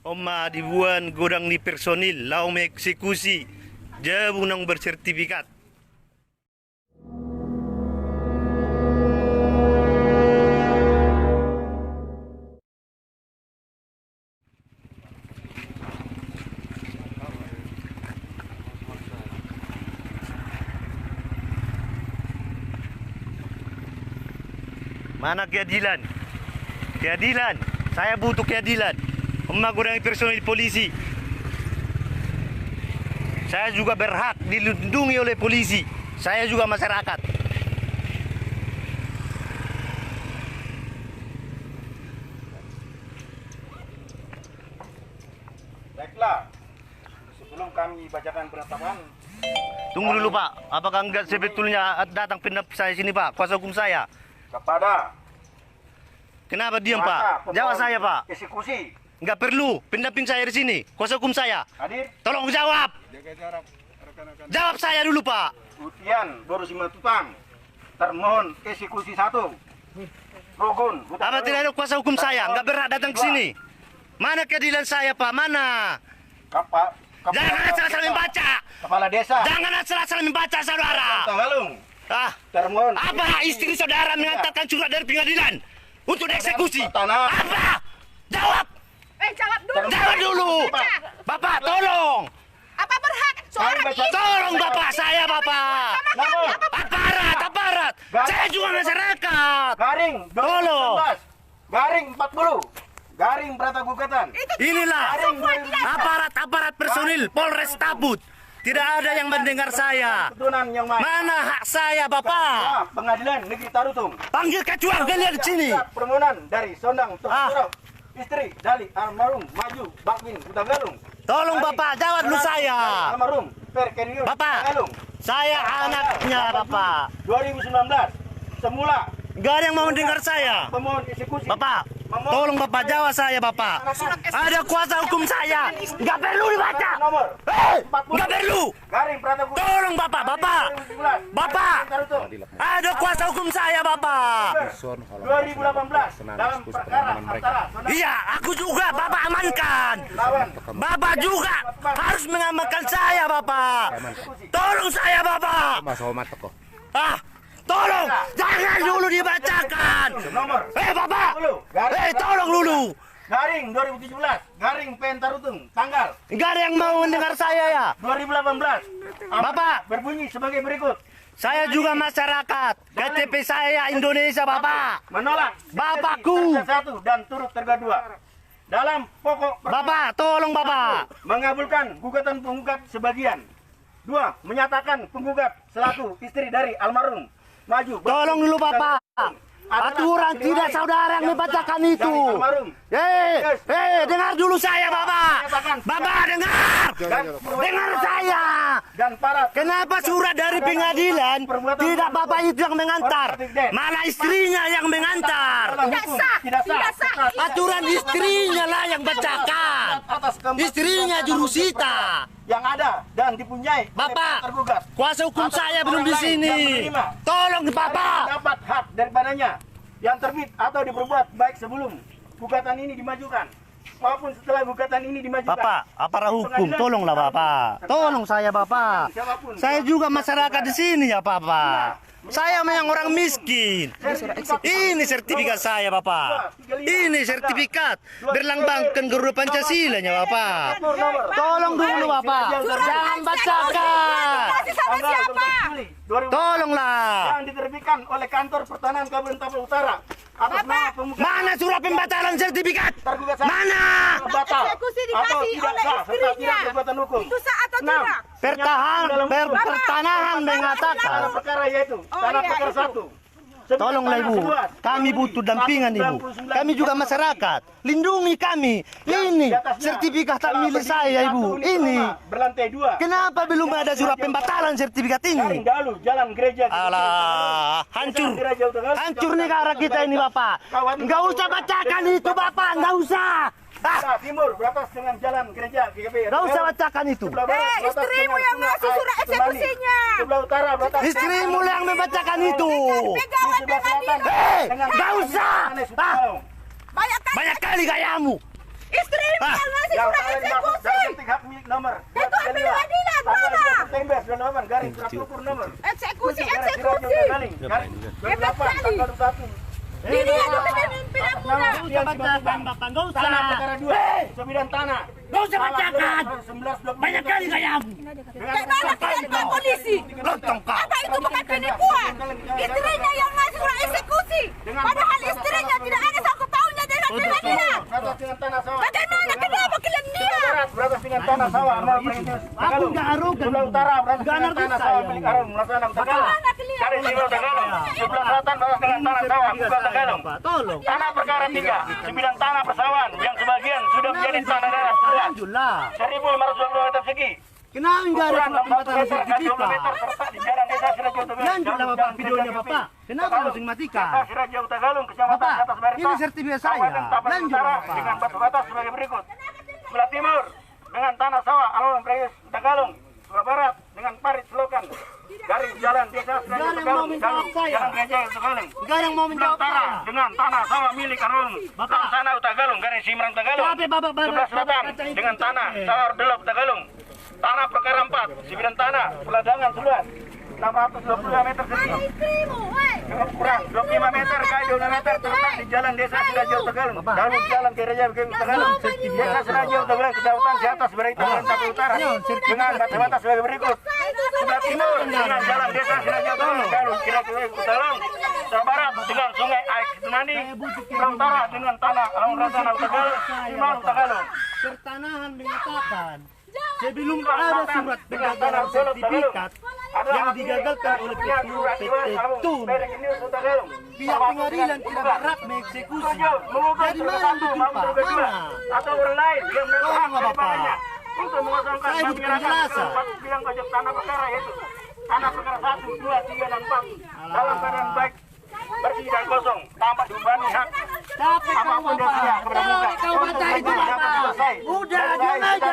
Oma dibuan godang ni personil lau mengeksekusi jabunang bersertifikat. Mana keadilan? Keadilan. Saya butuh keadilan. Mengurangi personil polisi. Saya juga berhak dilindungi oleh polisi. Saya juga masyarakat. Baiklah, sebelum kami bacakan penetapan. Tunggu dulu Pak. Apakah enggak sebetulnya datang pendap saya sini Pak? Kuasa hukum saya. Kepada Kenapa diam Pak? Jawab saya Pak. Eksekusi. Enggak perlu pendamping saya di sini. Kuasa hukum saya. Hadir. Tolong jawab. Jaga jarak. Rekan-rekan. Jawab saya dulu Pak. Utian Dorosima Tutang. Termohon eksekusi 1. Rogun. Apa tidak ada kuasa hukum saya? Enggak berhak datang ke sini. Mana keadilan saya Pak? Mana? Jangan asal-asal membaca. Kepala desa. Jangan asal-asal membaca saudara. Tanggalung. Ah, Termohon. apa hak istri saudara mengantarkan surat dari pengadilan untuk dieksekusi? Tanah. Apa? Jawab. Jawab dulu. Jawab dulu. Bapak, tolong. Apa berhak seorang istri? Tolong Bapak, saya Bapak. Nomor. Aparat. Saya juga masyarakat. Garing. Tolong. 2019. Garing 40. Garing Perata Gugatan. Inilah aparat personil Polres Tabut. Tidak ada yang mendengar saya. Keturunan yang Mana hak saya Bapak? Pengadilan Negeri Tarutung. Panggil ketua kalian di sini. Surat permohonan dari Sondang Tokoro, istri dari almarhum Maju Bakmin Utagalung. Tolong Bapak, jawab dulu saya. Almarhum Perkenius Bapak, Utagalung. saya anaknya Bapak. 2019 semula Gak ada yang mau mendengar saya. pemohon eksekusi. Bapak, tolong Bapak jawab saya Bapak. Ada kuasa hukum saya. Gak perlu dibaca. Nomor Gak perlu. Garing Perata Gugatan. Tolong Bapak. Bapak, ada kuasa hukum saya Bapak. 2018 dalam perkara antara Sondang Iya, aku juga Bapak amankan. lawan Bapak juga harus mengamankan saya Bapak. Tolong saya Bapak. Tolong, jangan dulu dibacakan. nomor Bapak, tolong dulu. Garing 2017 Garing Pentarutung tanggal Enggak ada yang mau mendengar saya ya. 2018. Bapak. Berbunyi sebagai berikut. Saya juga masyarakat. KTP saya Indonesia Bapak. Menolak Bapakku. Satu dan turut tergaduh. Dalam pokok perkara Bapak, tolong Bapak. mengabulkan gugatan penggugat sebagian. 2. Menyatakan penggugat selaku istri dari almarhum Maju. Tolong dulu Bapak. Aturan tidak saudara yang membacakan itu. Dengar dulu saya Bapak. Bapak dengar. Dengar saya. Dan para Kenapa surat dari pengadilan tidak Bapak itu yang mengantar, malah istrinya yang mengantar? Tidak sah. Aturan istrinya lah yang bacakan. Atas keempat Istrinya jurusita. yang ada dan dipunyai oleh Bapak, tergugat. kuasa hukum saya belum di sini. Tolong Bapak. Dapat hak daripadanya yang terbit atau diperbuat baik sebelum gugatan ini dimajukan maupun setelah gugatan ini dimajukan. Bapak, aparat hukum, tolonglah Bapak. Tolong saya Bapak. Saya juga masyarakat di sini ya Bapak. Saya memang orang miskin. Ini sertifikat saya Bapak. Ini sertifikat berlambangkan Garuda Pancasila-nya Bapak. Tolong dulu Bapak. Jangan bacakan. Masih sama siapa? Tolonglah. Yang diterbitkan oleh kantor pertanahan Kabupaten Tabel Utara atas nama pemuka Mana surat pembatalan sertifikat? tergugat satu Mana? batal Eksekusi atau dikasih tidak oleh sah serta istrinya. tidak berkekuatan hukum. Itu sah atau 6. tidak? Pertanahan mengatakan. Tanah perkara yaitu tanah iya, perkara itu. 1. Tolonglah Ibu, kami butuh dampingan Ibu. Kami juga masyarakat. Lindungi kami. Ini sertifikat tak milik saya Ibu. Ini. Berlantai 2. Kenapa belum ada surat pembatalan sertifikat Garing ini? Dalu, Jalan Gereja. Alah, hancur. Hancur negara kita ini Bapak. Enggak usah bacakan itu Bapak, enggak usah. Sebelah timur beratas dengan Jalan Gereja GGB. Enggak usah bacakan itu. Sebelah barat beratas istrimu dengan yang Sungai ngasih surat Ais Kembali. eksekusinya. Sebelah utara beratas Istrimu yang membacakan itu. di sebelah selatan dengan Enggak usah. Yohanes Utagalung. Banyak kali Banyak kali gayamu. Istrimu Ah. yang ngasih Yang surat telah dimaksud eksekusi. dalam ketik hak milik nomor Itu pengadilan, tanggal Bapak. 2 September 98 garing surat tukur nomor Eksekusi, garis Sirajo eksekusi. Tagaling garing 28 tanggal 21 Ini yang pimpinan muda. Gak usah bacakan Bapak, gak usah. tanah perkara 2 sebidang tanah Gak usah bacakan. 19 Banyak kali kayamu. Kayak mana kita polisi? Lontong kau. Apa itu bukan penipuan? Istrinya yang ngasih surat eksekusi. Padahal istrinya tidak ada sangkut pautnya dengan pengadilan. beratas dengan tanah sawah Bagaimana kenapa kalian diam? beratas dengan tanah sawah Amal Perintis Aku gak arogan. sebelah utara beratas Gak dengan ngerti tanah saya. sawah milik Arum Melaksanakan Tegalong garis Sirajo Tegalong sebelah selatan beratas dengan tanah sawah bukan Tegalong Bapak, tolong. tanah perkara 3 sebidang tanah persawahan yang sebagian sudah menjadi tanah daerah seluas Lanjutlah. 1.520 meter persegi Kenapa enggak ada ukuran surat 60 pembatasan meter dan 20 meter sertifikat? terletak di jalan desa Sirajo Tegalong Lanjutlah Bapak, videonya Bapak. Kenapa harus matikan? Desa Sirajo Tegalong kecamatan Bapak, Atas Barita ini sertifikat saya. Kabupaten Tapan Lanjut, Utara Bapak. dengan batu batas sebagai berikut sebelah timur dengan tanah sawah Alun Preyes Tegalong sebelah barat dengan parit selokan garis jalan desa Sirajo Gak ada yang mau Tegalong minta jalur saya. jalan gereja Tegalong Enggak ada yang mau minta sebelah utara apa? dengan tanah sawah milik Arung Bapak. Laksana Tegalong garis Simrang Tegalong Tapi Bapak, sebelah selatan dengan tanah sawah Delop Tegalong tanah perkara 4 sebidang tanah peladangan seluas 622 meter persegi Istrimu, woi. dengan ukuran 25 meter kali 2 meter terletak di jalan desa Sirajo Tegalong lalu jalan gereja Tegalong desa Sirajo Tegalong kecamatan di atas Barita Tapan Utara dengan batas sebagai berikut sebelah timur dengan jalan desa Sirajo Tegalong lalu kira-kira Tegalong sebelah barat dengan sungai Aik Tunani sebelah utara dengan tanah Alun Rasana Tegalong Simalu Tegalong Pertanahan mengatakan sebelum ada surat pengajaran sertifikat yang digagalkan oleh PT TUN, pihak pengadilan tidak berhak mengeksekusi. Dari mana itu Pak? Mana? Atau orang lain yang Tolong Bapak. daripadanya untuk mengosongkan Saya dan butuh menyerahkan penjelasan. ke bidang pajak tanah perkara yaitu tanah perkara 1, 2, 3, dan 4 dalam keadaan baik bersih dan kosong tanpa dibebani hak Tapi kau apapun dosanya Bapak, kepada muka kau baca itu Bapak. Udah, diam aja.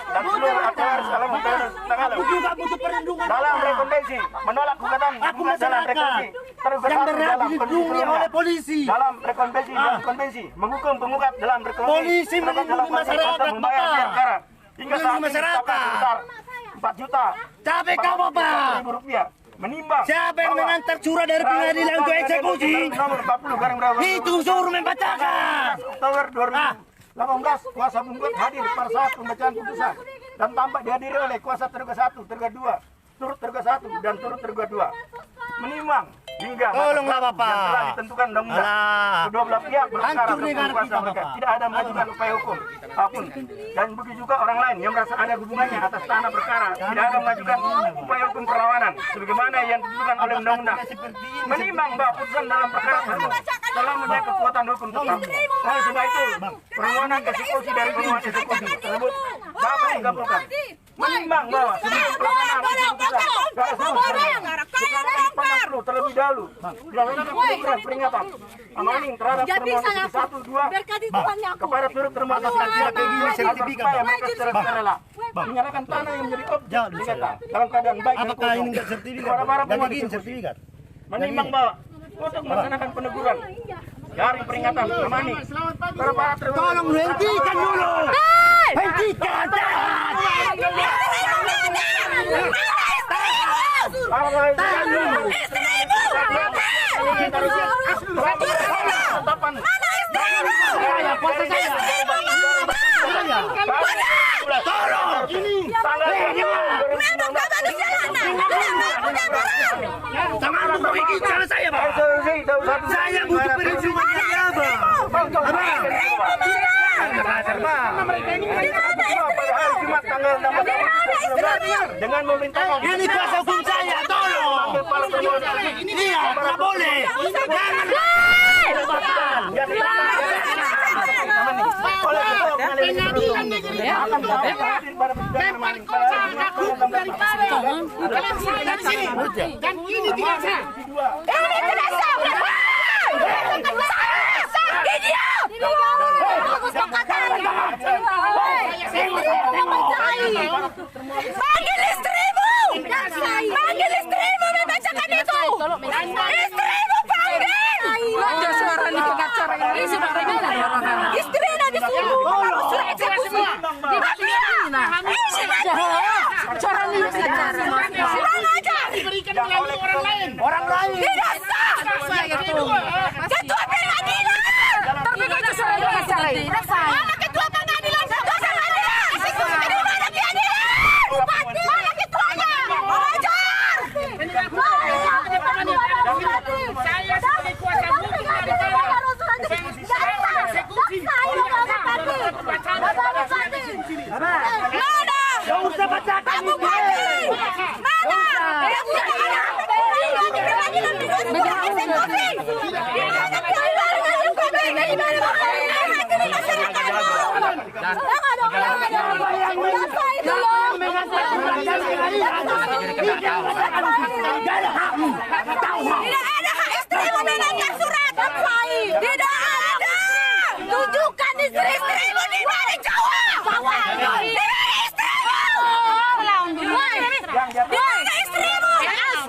dan seluruh atas alam Tegalong Aku juga butuh perlindungan. dalam Bapak. rekomendasi menolak gugatan Aku gugat dalam masyarakat rekomendasi tergugat yang dalam berhak kondisi dilindungi sebelumnya. oleh polisi. Dalam rekomendasi dan konvensi menghukum penggugat dalam rekomendasi Polisi tergugat dalam melindungi kondisi masyarakat, untuk membayar Bapak. biaya perkara hingga Melindungi saat ini masyarakat. mencapai sebesar 4 juta Tapi kau Bapak, rupiah menimbang siapa yang mengantar surat dari pengadilan untuk eksekusi? nomor 40 garing berapa Itu suruh membacakan. Oktober 2018 kuasa penggugat hadir pada saat pembacaan putusan dan tampak dihadiri oleh kuasa tergugat 1, tergugat 2, turut tergugat 1 dan turut tergugat 2 menimbang hingga Tolonglah, batas Bapak. yang telah ditentukan undang-undang. Alah. Kedua belah pihak berperkara Hancur untuk negara kuasa kita, mereka Bapak. tidak ada mengajukan upaya hukum apapun dan begitu juga orang lain yang merasa ada hubungannya atas tanah perkara tidak ada mengajukan upaya hukum perlawanan sebagaimana yang ditentukan oleh undang-undang. Menimbang bahwa putusan dalam perkara tersebut telah mempunyai kekuatan hukum tetap. Oleh sebab itu, permohonan eksekusi dari permohonan eksekusi tersebut dapat dikabulkan. Menimbang bahwa sebelum pelaksanaan putusan perlu terlebih dahulu dilaksanakan pengukuran peringatan amaning terhadap permohonan eksekusi 1, 2 kepada turut termasuk dan tidak begini sertifikat supaya mereka secara sukarela menyerahkan tanah yang menjadi objek sengketa dalam keadaan baik dan Apakah ini kosong enggak sertifikat? kepada para Dan pemohon ini eksekusi. sertifikat. Menimbang bahwa untuk melaksanakan peneguran dari peringatan amaning para tergugat Tolong hentikan dulu. Hentikan. Tolong. Jangan membuat cara saya, Pak. Saya butuh perlindungan dari Abang. dengan memerintahkan Ini kuasa hukum saya, tolong. Iya, nggak boleh. Jangan. Dan ini tidak sah. Ini tidak sah. Idiot. Panggil istrimu. Panggil istrimu membacakan itu. Istrimu panggil. Ada suara nih pengacara ini sudah istrinya disuruh. bupati? Mana? Yang sudah ada pengadilan eksekusi. Tidak ada hak istrimu menanyakan surat. Tidak ada. Tunjukkan istri-istrimu di mana Jawa. Di mana istrimu? Di mana istrimu?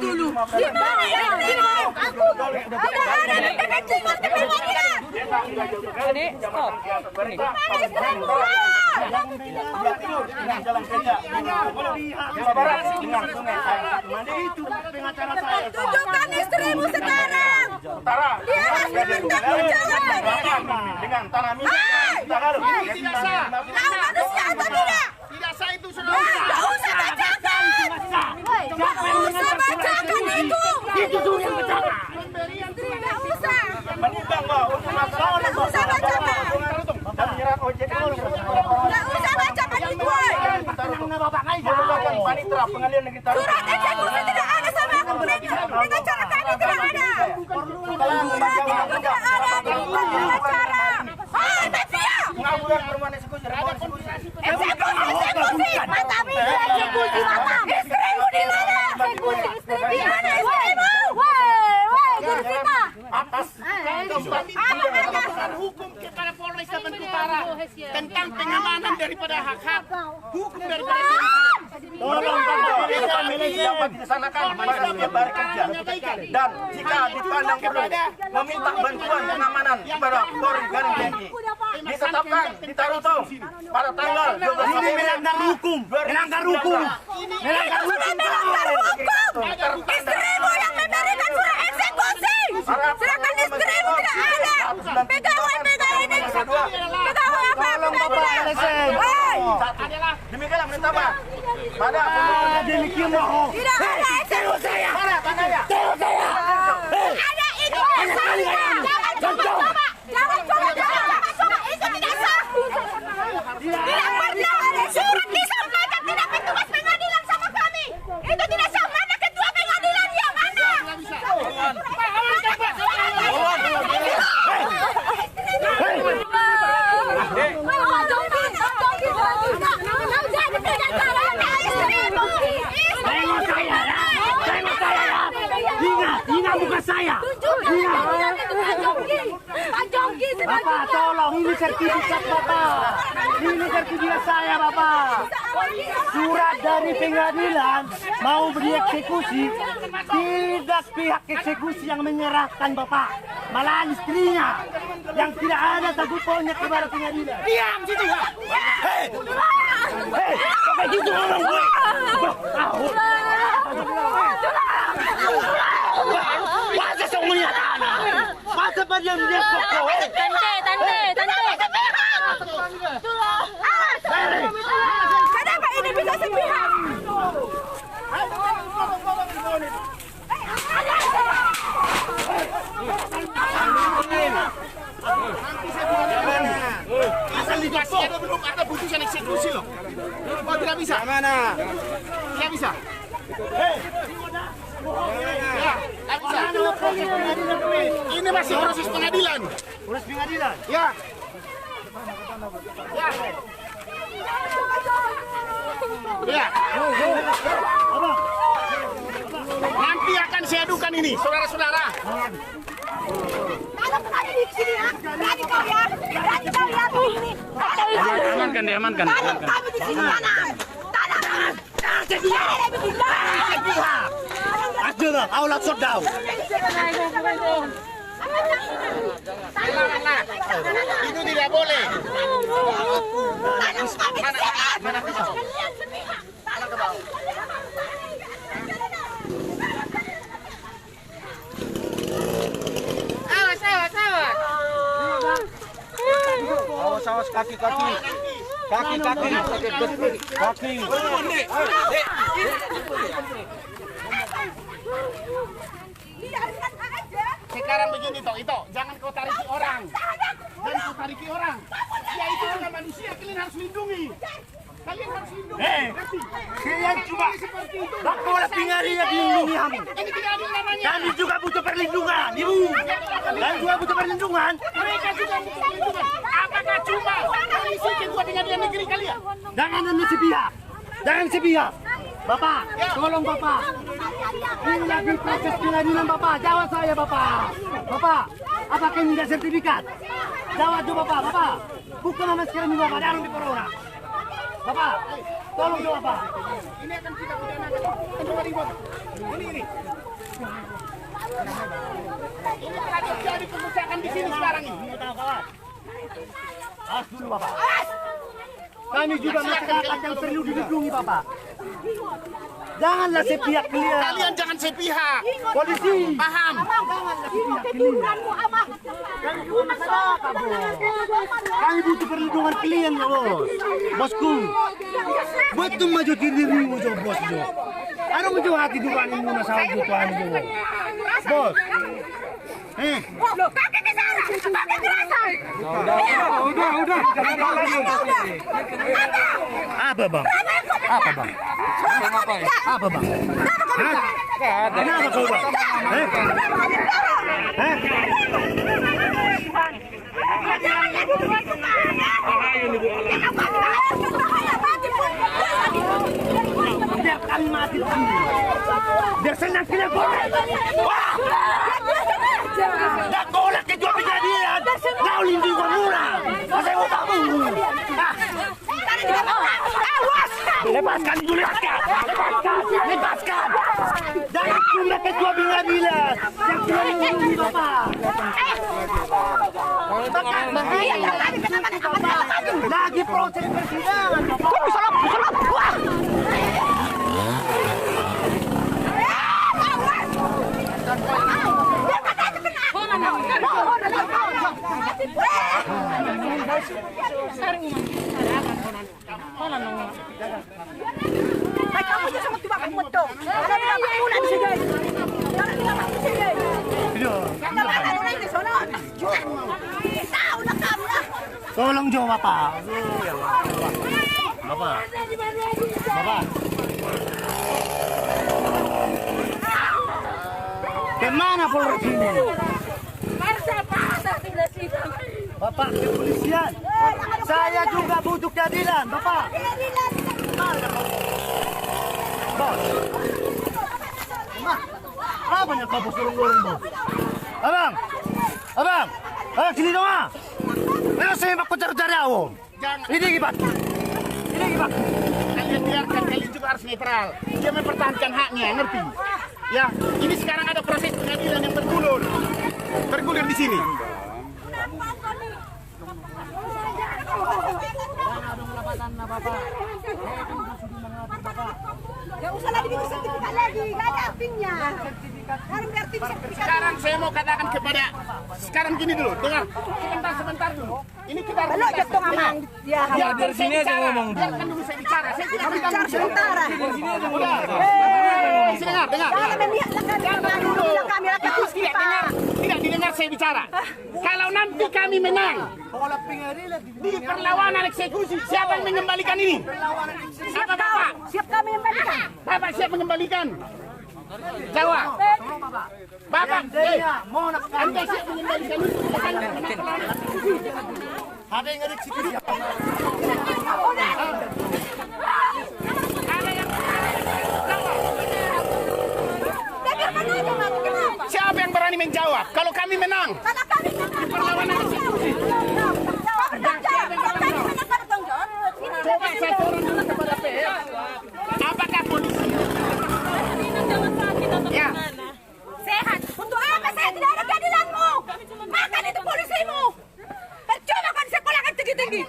Dulu. Di mana istrimu? Tidak ada di kepentingan pengadilan. Adik, stop. Tunjukkan istrimu sekarang. Dia harus bertanggung jawab dengan tanah milik kita lalu. Kau manusia atau tidak? Tidak sah itu Tidak usah bacakan. Tidak usah bacakan itu. Itu yang bacakan. Tidak usah. Menimbang bahwa untuk masalah Tidak usah bacakan. dan menyerang ojek Tidak usah bacakan itu. menggunakan panitra pengadilan negeri Tarutung. Surat eksekusi tidak ada sama aku. Dengan cara kami tidak ada. Surat itu tidak ada dengan cara. Hai, Mafia! Pengabulan permohonan eksekusi. Eksekusi. Mata bisa eksekusi mata. Istrimu di mana? Eksekusi istri di mana istrimu? Woi, Gursita. Atas Apa hukum kepada Polres Lampung Utara tentang pengamanan daripada hak-hak hukum daripada tolong dapat dilaksanakan pada setiap hari kerja dan jika dipandang perlu meminta bantuan pengamanan kepada Polri Garing TNI ditetapkan di Tarutung pada tanggal 12 Ini melanggar hukum. Melanggar hukum. Melanggar hukum. Istrimu yang memberikan surat eksekusi. Sedangkan istrimu tidak ada. Pegawai ini. Pegawai apa? Demikianlah menetapkan pada Tidak ada eksekusi. mana tandanya? Ada itu. Jangan coba-coba. Jangan coba-coba. Itu tidak sah. Tidak pernah ada surat disampaikan tidak petugas pengadilan sama kami. Itu tidak sah. Mana ketua pengadilannya? Mana? Ingat bukan saya. Bapak tolong, ini sertifikat Bapak. Ini sertifikat saya Bapak. Surat dari pengadilan mau dieksekusi, tidak pihak eksekusi yang menyerahkan Bapak, malah istrinya yang tidak ada tanggungannya kepada pengadilan. diam situ. Hei, pakai gitu ngomong gue. Masa saya melihat anak? Masa pada dia pokok? Kenapa ini bisa sepihak? Asal dikasih ada belum ada putusan eksekusi loh. Oh tidak bisa. Mana? Tidak bisa. Ya, tidak bisa. Ini masih proses pengadilan. Urus pengadilan. Ya. Ya. Nanti akan saya adukan ini, saudara-saudara. Kalau berani di sini ya, berani kau ya, berani kau ya begini. Amankan, diamankan. Kalau kami di sini mana? Tanah. Sedia begini. Aduh, aulat sodau. Itu tidak boleh. Tanah kami di sini. Kalian sepihak. Tanah ke bawah. Awas kaki. Biarkan aja. Sekarang begini toh, itu jangan kau tariki orang. Dan kau tariki orang. Ya itu juga manusia, kalian harus lindungi. Kalian harus lindungi. Kalian juga. Bapak pengadilan dilindungi kami. Ini tidak adil namanya. Kami juga butuh perlindungan, Ibu. Kami juga butuh perlindungan. Mereka juga butuh perlindungan. Apakah cuma polisi ketua pengadilan negeri kalian? Jangan sepihak. Jangan sepihak. Bapak, tolong Bapak. Ini lagi proses pengadilan Bapak. Jawab saya Bapak. Bapak, apakah ini tidak sertifikat? Jawab tuh Bapak. Bapak, buka masker ini Bapak. Darung di corona. Bapak, tolong jawab Bapak. Ini akan kita pidanakan. Kedua ribu. Ini. Ini telah terjadi kerusakan di sini sekarang ini. Awas dulu Bapak. Kami juga masyarakat yang perlu dilindungi Bapak. Janganlah sepihak kalian. Kalian jangan sepihak. Polisi. Paham? Janganlah sepihak kalian. Kami juga masyarakat bos. Kami butuh perlindungan kalian ya bos. Bosku. Betul maju dirimu jo bos jo. Ano mo jo hati duran mo na sa butuan mo. Bos. Pakai ke sana, pakai kerasan. Udah. Apa bang? Apa bang? Apa bang? Kenapa kau bang? Biar kami mati di sini. Biar senang kita boleh. Dah kolak kejual pengadilan. Kau lindungi murah. Saya mau kamu. Lepaskan dulu, lepaskan. Jangan cuma ketua pengadilan yang sudah lindungi Bapak. Lagi proses persidangan Bapak. Kok bisa lapor? Kamu juga sama tiba kamu betul. Ada bilang kamu nak disini. Jangan bilang kamu disini. Kita mana orang di sana? Tahu nak kamu lah. Tolong jawab Bapak. Bapak. Kemana polisi ini? Bapak kepolisian. Saya juga butuh keadilan, Bapak. Bos. Apa yang kau surung-surung, Bos? Abang, sini dong, ah. Ayo saya mau cari awam. Ini gibat. Kalian biarkan, kalian juga harus netral. Dia mempertahankan haknya, ngerti? Ya, ini sekarang ada proses pengadilan yang bergulir di sini. Gak usah lagi bikin sertifikat lagi, gak ada artinya. Sekarang saya mau katakan kepada, sekarang gini dulu, dengar, sebentar dulu. Ini kita harus Belok jatuh aman. Ya, dari sini aja ngomong dulu. Biarkan dulu saya bicara, saya tidak Bicara sementara. Udah. Sini dengar. Jangan memihak kami rakyat miskin, Pak. Tidak didengar saya bicara. Kalau nanti kami menang di perlawanan eksekusi, siapa yang mengembalikan ini? Siap Bapak. Siap kami mengembalikan. Bapak siap mengembalikan? Jawab. Bapak, Anda siap mengembalikan ini? Ada yang ada eksekusi. Siapa yang berani menjawab? Kalau kami menang, Kalau kami menang. perlawanan eksekusi. Coba saya turun dulu kepada PH. Apakah polisi? Ya. Sehat. Untuk apa saya tidak ada keadilanmu? Makan itu polisimu. Percuma kan sekolah kan tinggi-tinggi.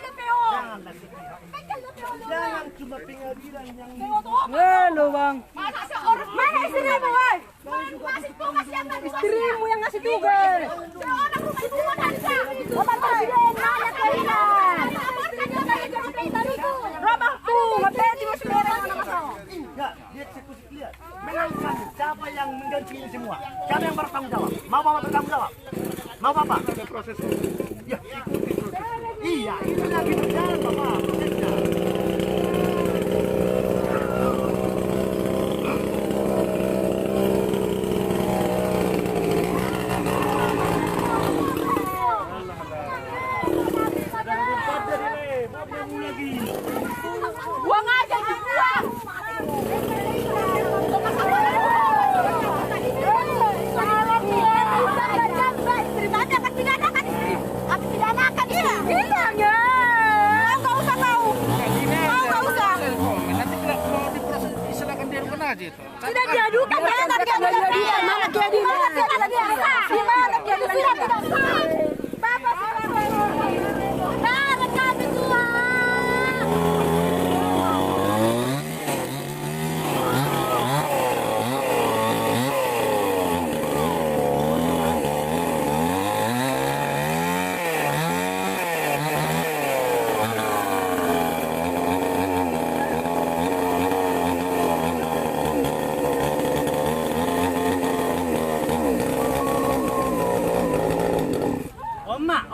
Jangan cuma pengadilan yang Mana istrimu, woi? Masih tugas yang nggak istrimu yang ngasih tugas. Seorang rumah ibu wanita. Bapak Presiden, mana kalian? Rumahku, ngapain di masuk daerah mana masuk? enggak, dia eksekusi lihat. Menangkan siapa yang mengganti ini semua. Siapa yang bertanggung jawab? Mau Bapak bertanggung jawab? Mau Bapak? Ada proses. Ya, ikuti proses. Iya, itu lagi berjalan Bapak. Prosesnya. aja itu. Sudah diadukan, mana keadilan dia? Mana keadilan? Di mana keadilan dia? Tidak sah. Bapak sudah mana kami tua?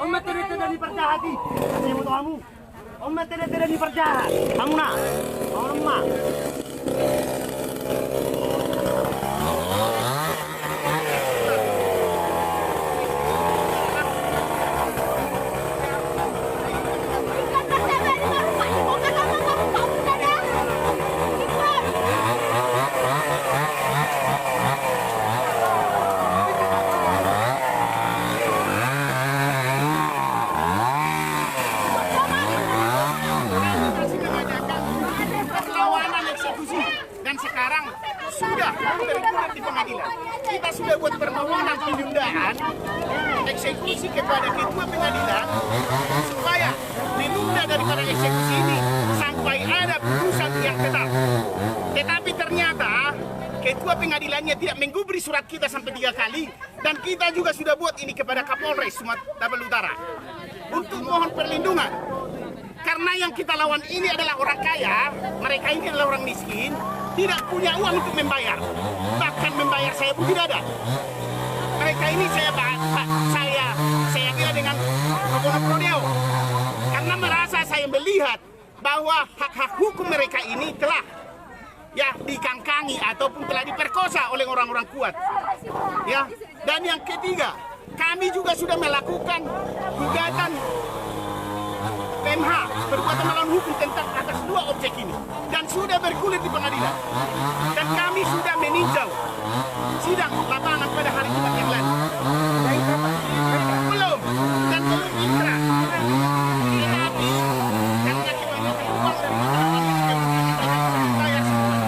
Oma tidak diperjahati. Kasih motor kamu. Oma tidak diperjahat. Kamu nak. Oma. Dan sekarang sudah bergulir di pengadilan. Kita sudah buat permohonan penundaan eksekusi kepada ketua pengadilan supaya ditunda daripada eksekusi ini sampai ada putusan yang tetap. Tetapi ternyata ketua pengadilannya tidak menggubris surat kita sampai 3 kali, dan kita juga sudah buat ini kepada Kapolres Sumatera Utara untuk mohon perlindungan. Karena yang kita lawan ini adalah orang kaya, mereka ini adalah orang miskin, tidak punya uang untuk membayar. Bahkan membayar saya pun tidak ada. Mereka ini saya kira dengan pro-pro karena merasa saya melihat bahwa hak-hak hukum mereka ini telah dikangkangi ataupun telah diperkosa oleh orang-orang kuat. Ya, dan yang ketiga, kami juga sudah melakukan gugatan PMH perbuatan melawan hukum tentang atas 2 objek ini dan sudah bergulir di pengadilan, dan kami sudah meninjau sidang lapangan pada hari Jumat yang lalu. Belum dan belum inkrah. Tetapi karena kebanyakan uang dan bayar semua.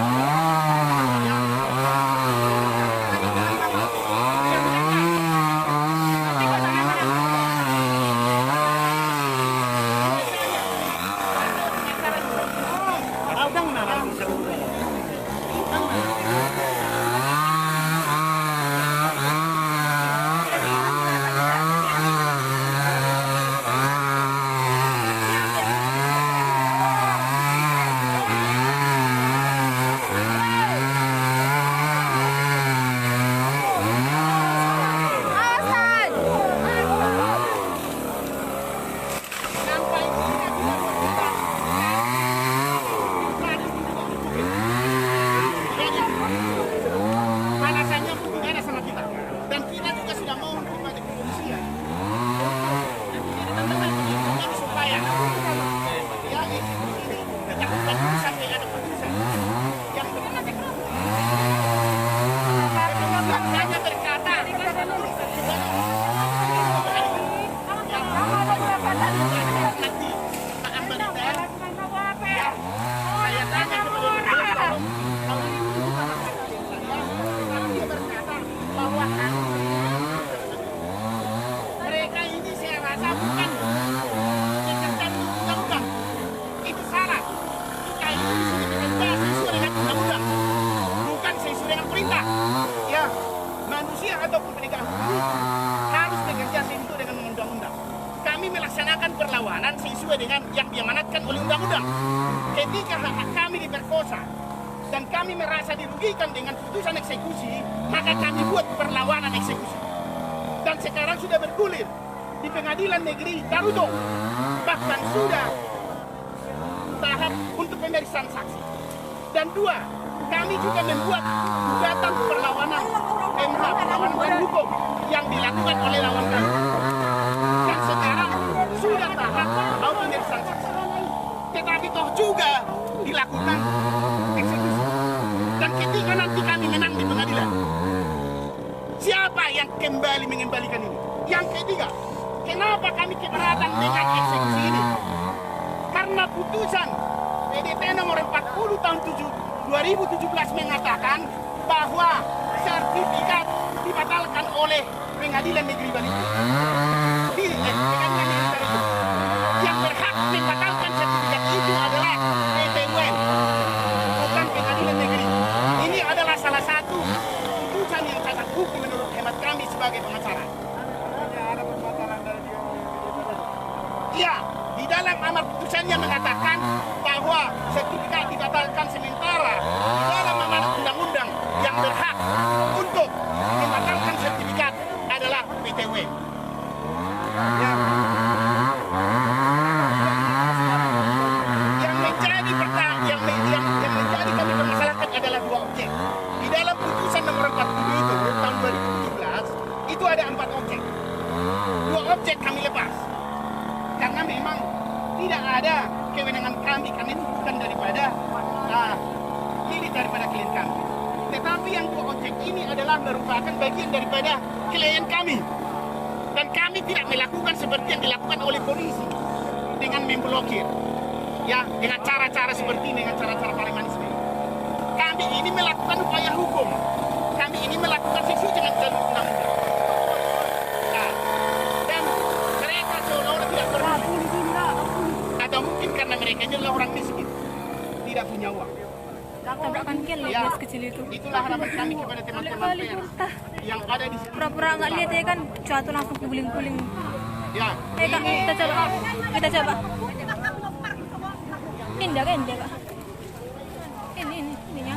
Mereka ini saya rasa bukan bekerja di undang-undang. Itu salah. Kita ini bekerja sesuai dengan undang-undang, bukan sesuai dengan perintah. Ya, manusia ataupun penegak hukum harus bekerja sesuai dengan undang-undang. Kami melaksanakan perlawanan sesuai dengan yang diamanatkan oleh undang-undang. Ketika hak kami diperkosa dan kami merasa dirugikan dengan putusan eksekusi, maka kami buat perlawanan eksekusi. Dan sekarang sudah bergulir di Pengadilan Negeri Darudong. Bahkan sudah tahap untuk pemeriksaan saksi. Dan 2, kami juga membuat gugatan perlawanan MH, perlawanan hukum yang dilakukan oleh lawan kami. Dan sekarang sudah tahap mau pemeriksaan saksi. Tetapi toh juga dilakukan eksekusi. Dan ketika nanti kami menang di pengadilan, siapa yang kembali mengembalikan ini? Yang ketiga, kenapa kami keberatan dengan eksekusi ini? Karena putusan PDT nomor 40 tahun 2017 mengatakan bahwa sertifikat dibatalkan oleh Pengadilan Negeri Bali. Pengadilan Negeri Bali. Yang berhak membatalkan sertifikat itu adalah PT UN, bukan Pengadilan Negeri. Ini adalah salah satu putusan yang cacat hukum menurut hemat kami sebagai pengacara. Iya, di dalam amar putusannya mengatakan bahwa sertifikat dibatalkan sementara di dalam amanat undang-undang yang berhak untuk membatalkan sertifikat adalah PTW. Ya. Yang menjadi yang menjadi kami permasalahkan adalah dua objek. Di dalam putusan nomor 40 itu tahun 2017 itu ada 4 objek. 2 objek kami lepas. Karena memang tidak ada kewenangan kami, karena itu bukan daripada milik daripada klien kami. Tetapi yang 2 objek ini adalah merupakan bagian daripada klien kami. Dan kami tidak melakukan seperti yang dilakukan oleh polisi dengan memblokir. Ya, dengan cara-cara seperti ini, dengan cara-cara paling manis ini. Kami ini melakukan upaya hukum. Kami ini melakukan sesuai dengan jalur undang-undang. Atau mungkin karena mereka ini adalah orang miskin, tidak punya uang. Tabrakan kian Ya, lihat kecil itu. itulah harapan kami kepada teman-teman pers yang ada di sini. Pura-pura nggak lihat ya kan, jatuh langsung kubuling-kuling. Ya, Kak, kita coba. Kita coba. Indah kan, indah kak. Ininya.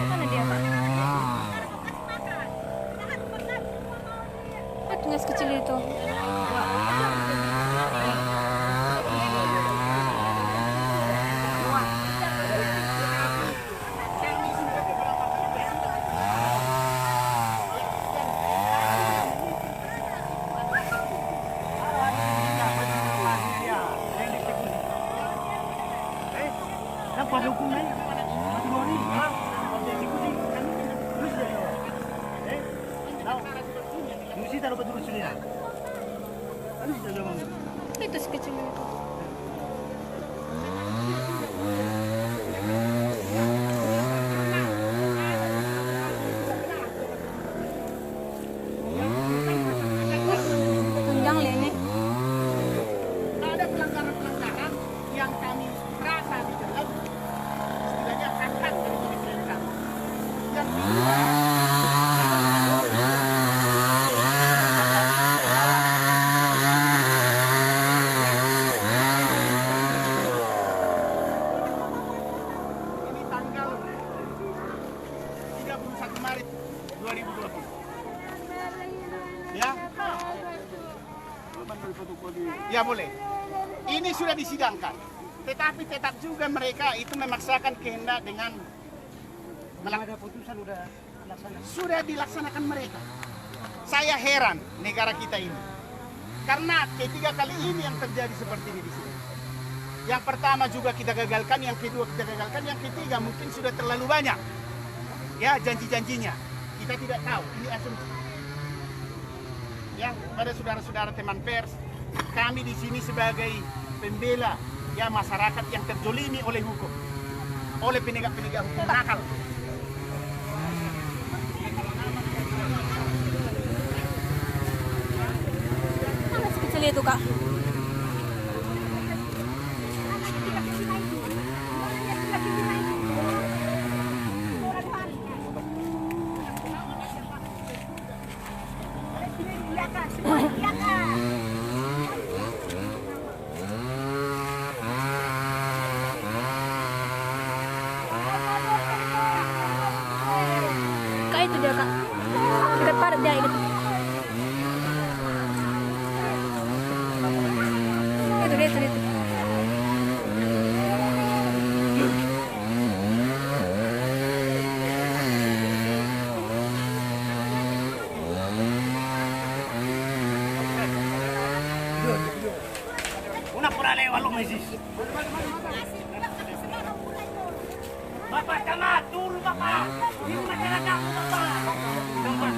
Mana dia kak? Itunya sekecil itu. Itu sekecil itu. Tunjang lah ini. ada pelanggaran-pelanggaran yang kami rasa di dalam istilahnya hak-hak dari klien kami. Yang ini tanggal 31 Maret 2020. Ya. Ya boleh. Ini sudah disidangkan. Tetapi tetap juga mereka itu memaksakan kehendak dengan ada putusan sudah dilaksanakan mereka. Saya heran negara kita ini. Karena ketiga kali ini yang terjadi seperti ini di sini. Yang pertama juga kita gagalkan, yang kedua kita gagalkan, yang ketiga mungkin sudah terlalu banyak. Ya, janji-janjinya. Kita tidak tahu, ini asumsi. Ya, pada saudara-saudara teman pers, kami di sini sebagai pembela ya masyarakat yang terzolimi oleh hukum, oleh penegak-penegak hukum nakal. Mana sekecil itu kak? Kak itu dia kak. Dekat parit dia itu. Itu. Una por lewat lo mesis. Bapak camat, turun bapak. Ini masyarakat bapak. Tempat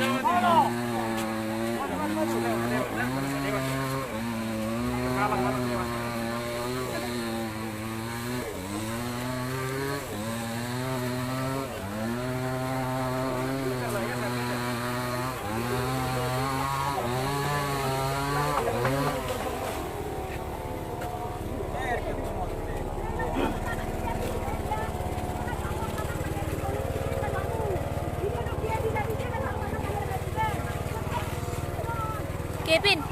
Kevin.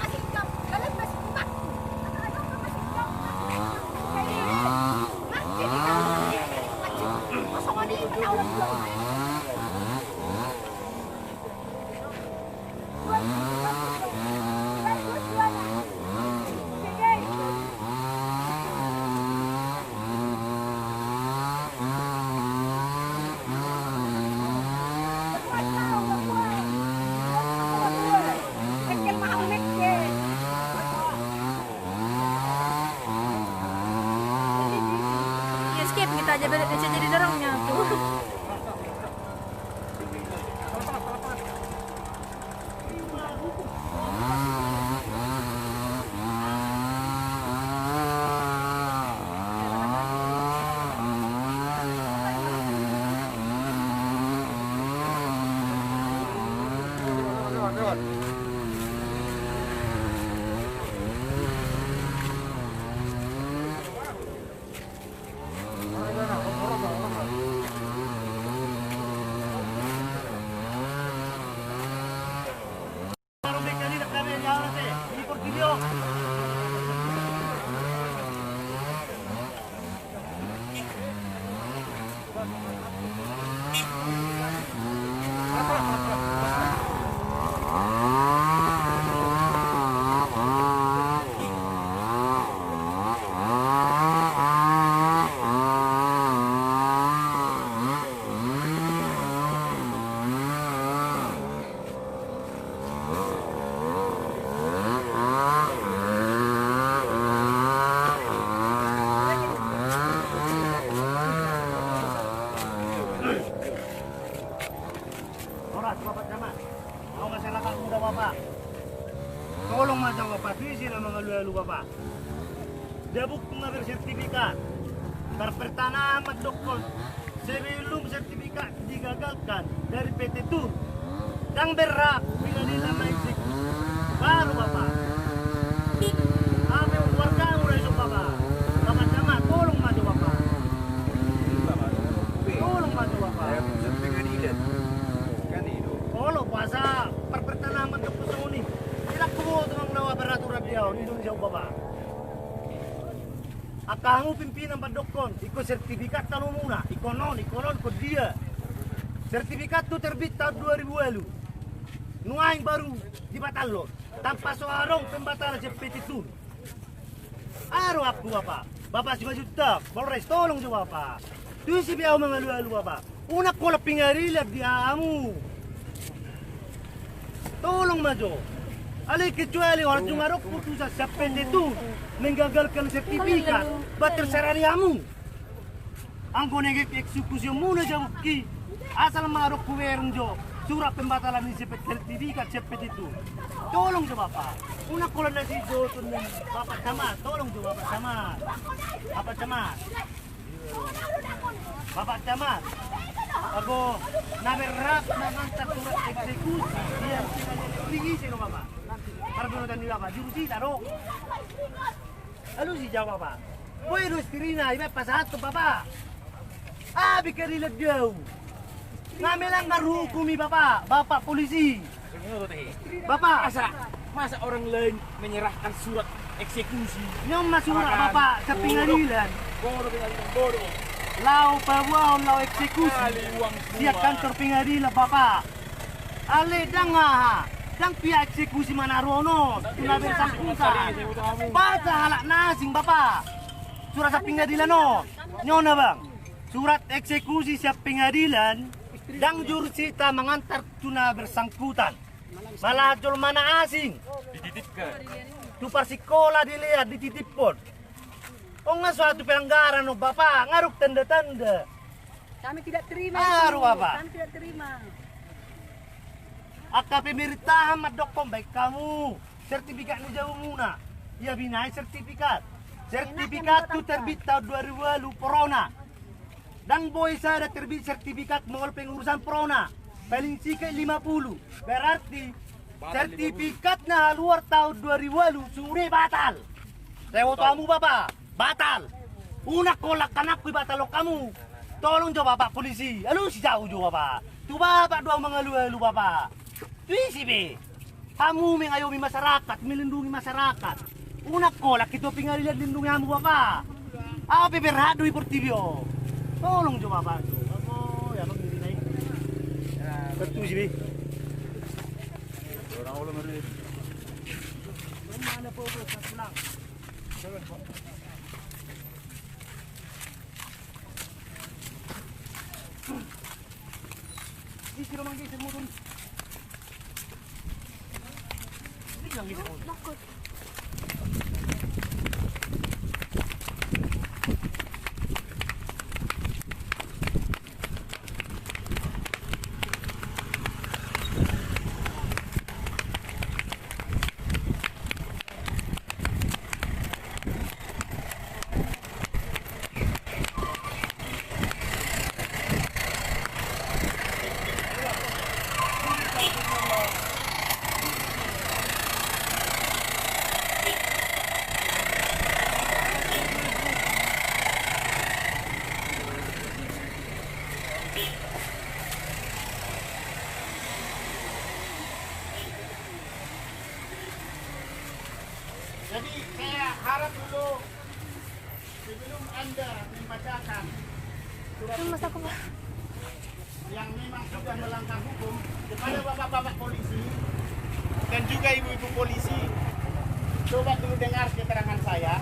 Escape kita aja bisa jadi dorongnya tuh. Bapak Camat, mau masyarakat muda Bapak, tolong macam Bapak, di sini mengalu-alu Bapak. Dia buku ngambil sertifikat, pertanahan dokon sebelum sertifikat digagalkan dari PT Tur, dan berhak pengadilan eksekusi baru Bapak. Apa warga mulai itu Bapak, Bapak Camat, tolong maju Bapak, tolong maju Bapak. Kalau kuasa pertanahan dokon ini tidak kebo dengan melawan peraturan dia di Indonesia Bapak. Akamu pimpinan padokon, ikut sertifikat kalau muna, ikonon ikut dia. Sertifikat itu terbit tahun 2000 lalu. Nuaing baru dibatalkan, tanpa soarong pembatalan seperti itu. Aru aku Bapak, Bapak juga juta, Polres tolong juga Bapak. Tuh si biau mengalu-alu Bapak, unak kola pingarilat diamu. Tolong maju. Alay kecuali orang Jumarok putusan siapa itu menggagalkan sertifikat, batal sarariamu. Angko negek eksekusi muna jawab ki, asal marok kuwerung jo, surat pembatalan ini sertifikat seperti itu. Tolong jo Bapak, una kola nasi jo tunen Bapak Camat, tolong jo Bapak Camat, Bapak Camat, Bapak Camat. Ako naberrak mengantar surat eksekusi dia tinggi sih Bapak. Karena dan nila Pak, juru sih taruh. Lalu si jawab Bapak, boy lu istirina, iba pasat to Bapak. Bikin rilat jauh. Ngamelang ngarukumi Bapak, Bapak polisi. Bapak, Masa orang lain menyerahkan surat eksekusi? nyom surat Bapak sa pengadilan. Bodoh. Lau pabuaon lau eksekusi. Siap kantor pengadilan Bapak. Ale dang pihak eksekusi Manarono, tunaber sangkutan. Baca halak nasing Bapak. Surat sa pengadilan no. Nyona Bang. Surat eksekusi sa pengadilan dang jurusita mengantar tuna bersangkutan. Malajol mana asing. Dititipkan. Tupar sekolah dilihat dititip pun. Oh nggak suatu pelanggaran no Bapak, ngaruk tanda-tanda. Kami tidak terima. Aru Bapak. Kami tidak terima. AKP Mirta Ahmad Dokkom baik kamu. Sertifikat ni jauh muna. Ya binai sertifikat. Sertifikat tu terbit tahun 2000 Corona. Dan boy saya ada terbit sertifikat mengol pengurusan Corona. Paling sikit 50. Berarti sertifikatnya luar tahun 2000 suri batal. Saya mau kamu bapak, batal. Unak kolak kanakku batal kamu. Tolong coba bapak polisi. Alu si jauh juga bapak. Tu bapak doang mengeluh-eluh bapak. Tu isi be. Kamu mengayomi masyarakat, melindungi masyarakat. Unak kolak itu pengadilan lindungi kamu bapak. Apa berhak dui portibio. Tolong coba bapak. Oh ya bang ini naik. Betul sih be. Orang ulang hari. Mana popo pulang. Ini sih romang geser motor. Ini yang geser motor. Jadi saya harap dulu sebelum Anda membacakan surat yang memang sudah melanggar hukum kepada bapak-bapak polisi dan juga ibu-ibu polisi, coba dulu dengar keterangan saya.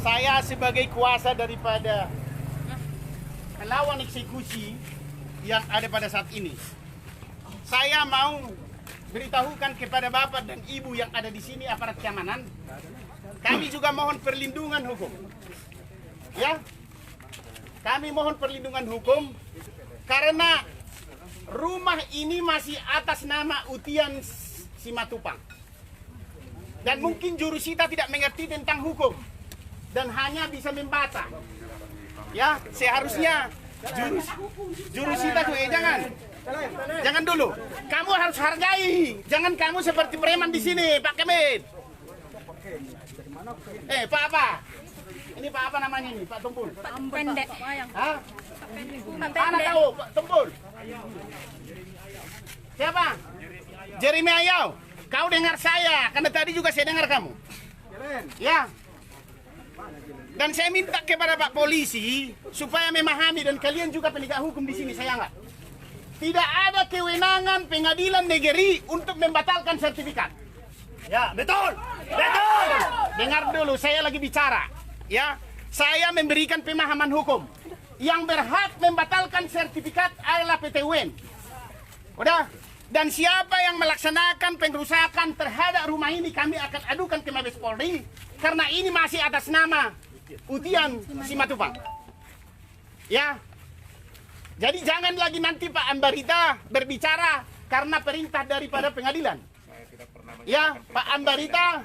Saya sebagai kuasa daripada melawan eksekusi yang ada pada saat ini, saya mau beritahukan kepada bapak dan ibu yang ada di sini aparat keamanan, kami juga mohon perlindungan hukum. Ya, kami mohon perlindungan hukum karena rumah ini masih atas nama Utian Simatupang. Dan mungkin jurusita tidak mengerti tentang hukum dan hanya bisa membaca. Ya, seharusnya jurusita tuh jangan dulu. Kamu harus hargai. Jangan kamu seperti preman di sini, Pak Kemet. Pak apa? Ini Pak apa namanya ini? Pak Tumpul. Pak Pendek. Hah? Pak Anak Pendek. tahu, Pak Tumpul. Siapa? Jeremy Ayau. Kau dengar saya, karena tadi juga saya dengar kamu. Ya. Dan saya minta kepada Pak Polisi supaya memahami dan kalian juga penegak hukum di sini, saya enggak. Tidak ada kewenangan pengadilan negeri untuk membatalkan sertifikat. Ya, betul. Betul. Dengar dulu, saya lagi bicara. Ya, saya memberikan pemahaman hukum. Yang berhak membatalkan sertifikat adalah PT UN. Udah? Dan siapa yang melaksanakan pengerusakan terhadap rumah ini kami akan adukan ke Mabes Polri karena ini masih atas nama Utian Simatupang. Ya. Jadi jangan lagi nanti Pak Ambarita berbicara karena perintah daripada pengadilan. Ya, Pak Ambarita,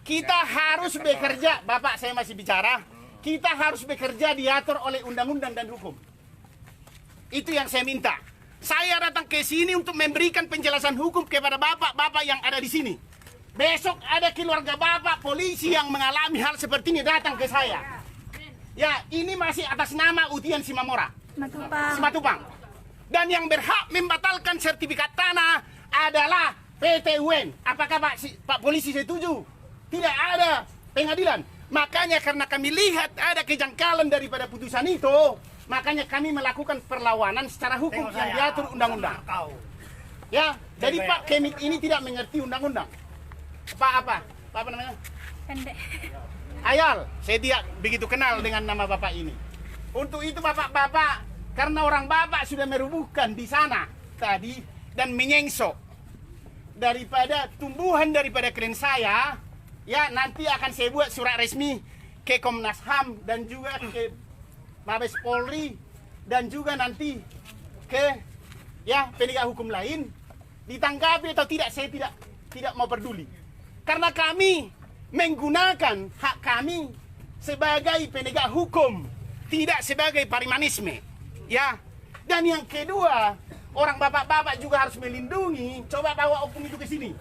kita harus bekerja. Bapak, saya masih bicara. Kita harus bekerja diatur oleh undang-undang dan hukum. Itu yang saya minta. Saya datang ke sini untuk memberikan penjelasan hukum kepada bapak-bapak yang ada di sini. Besok ada keluarga bapak polisi yang mengalami hal seperti ini datang ke saya. Ya, ini masih atas nama Utian Simamora. Simatupang. Dan yang berhak membatalkan sertifikat tanah adalah PT UN. Apakah Pak Polisi setuju? Tidak ada pengadilan. Makanya karena kami lihat ada kejanggalan daripada putusan itu, makanya kami melakukan perlawanan secara hukum yang diatur undang-undang. Ya, jadi Pak Kemit ini tidak mengerti undang-undang. Pak apa? Pak apa namanya? Pendek. Ayal, saya tidak begitu kenal dengan nama bapak ini. Untuk itu bapak-bapak, karena orang bapak sudah merubuhkan di sana tadi dan menyengsok daripada tumbuhan daripada klien saya, ya nanti akan saya buat surat resmi ke Komnas HAM dan juga ke Mabes Polri dan juga nanti ke ya penegak hukum lain ditanggapi atau tidak, saya tidak mau peduli. Karena kami menggunakan hak kami sebagai penegak hukum, tidak sebagai parimanisme. Ya. Dan yang kedua, orang bapak-bapak juga harus melindungi. Coba bawa hukum itu ke sini.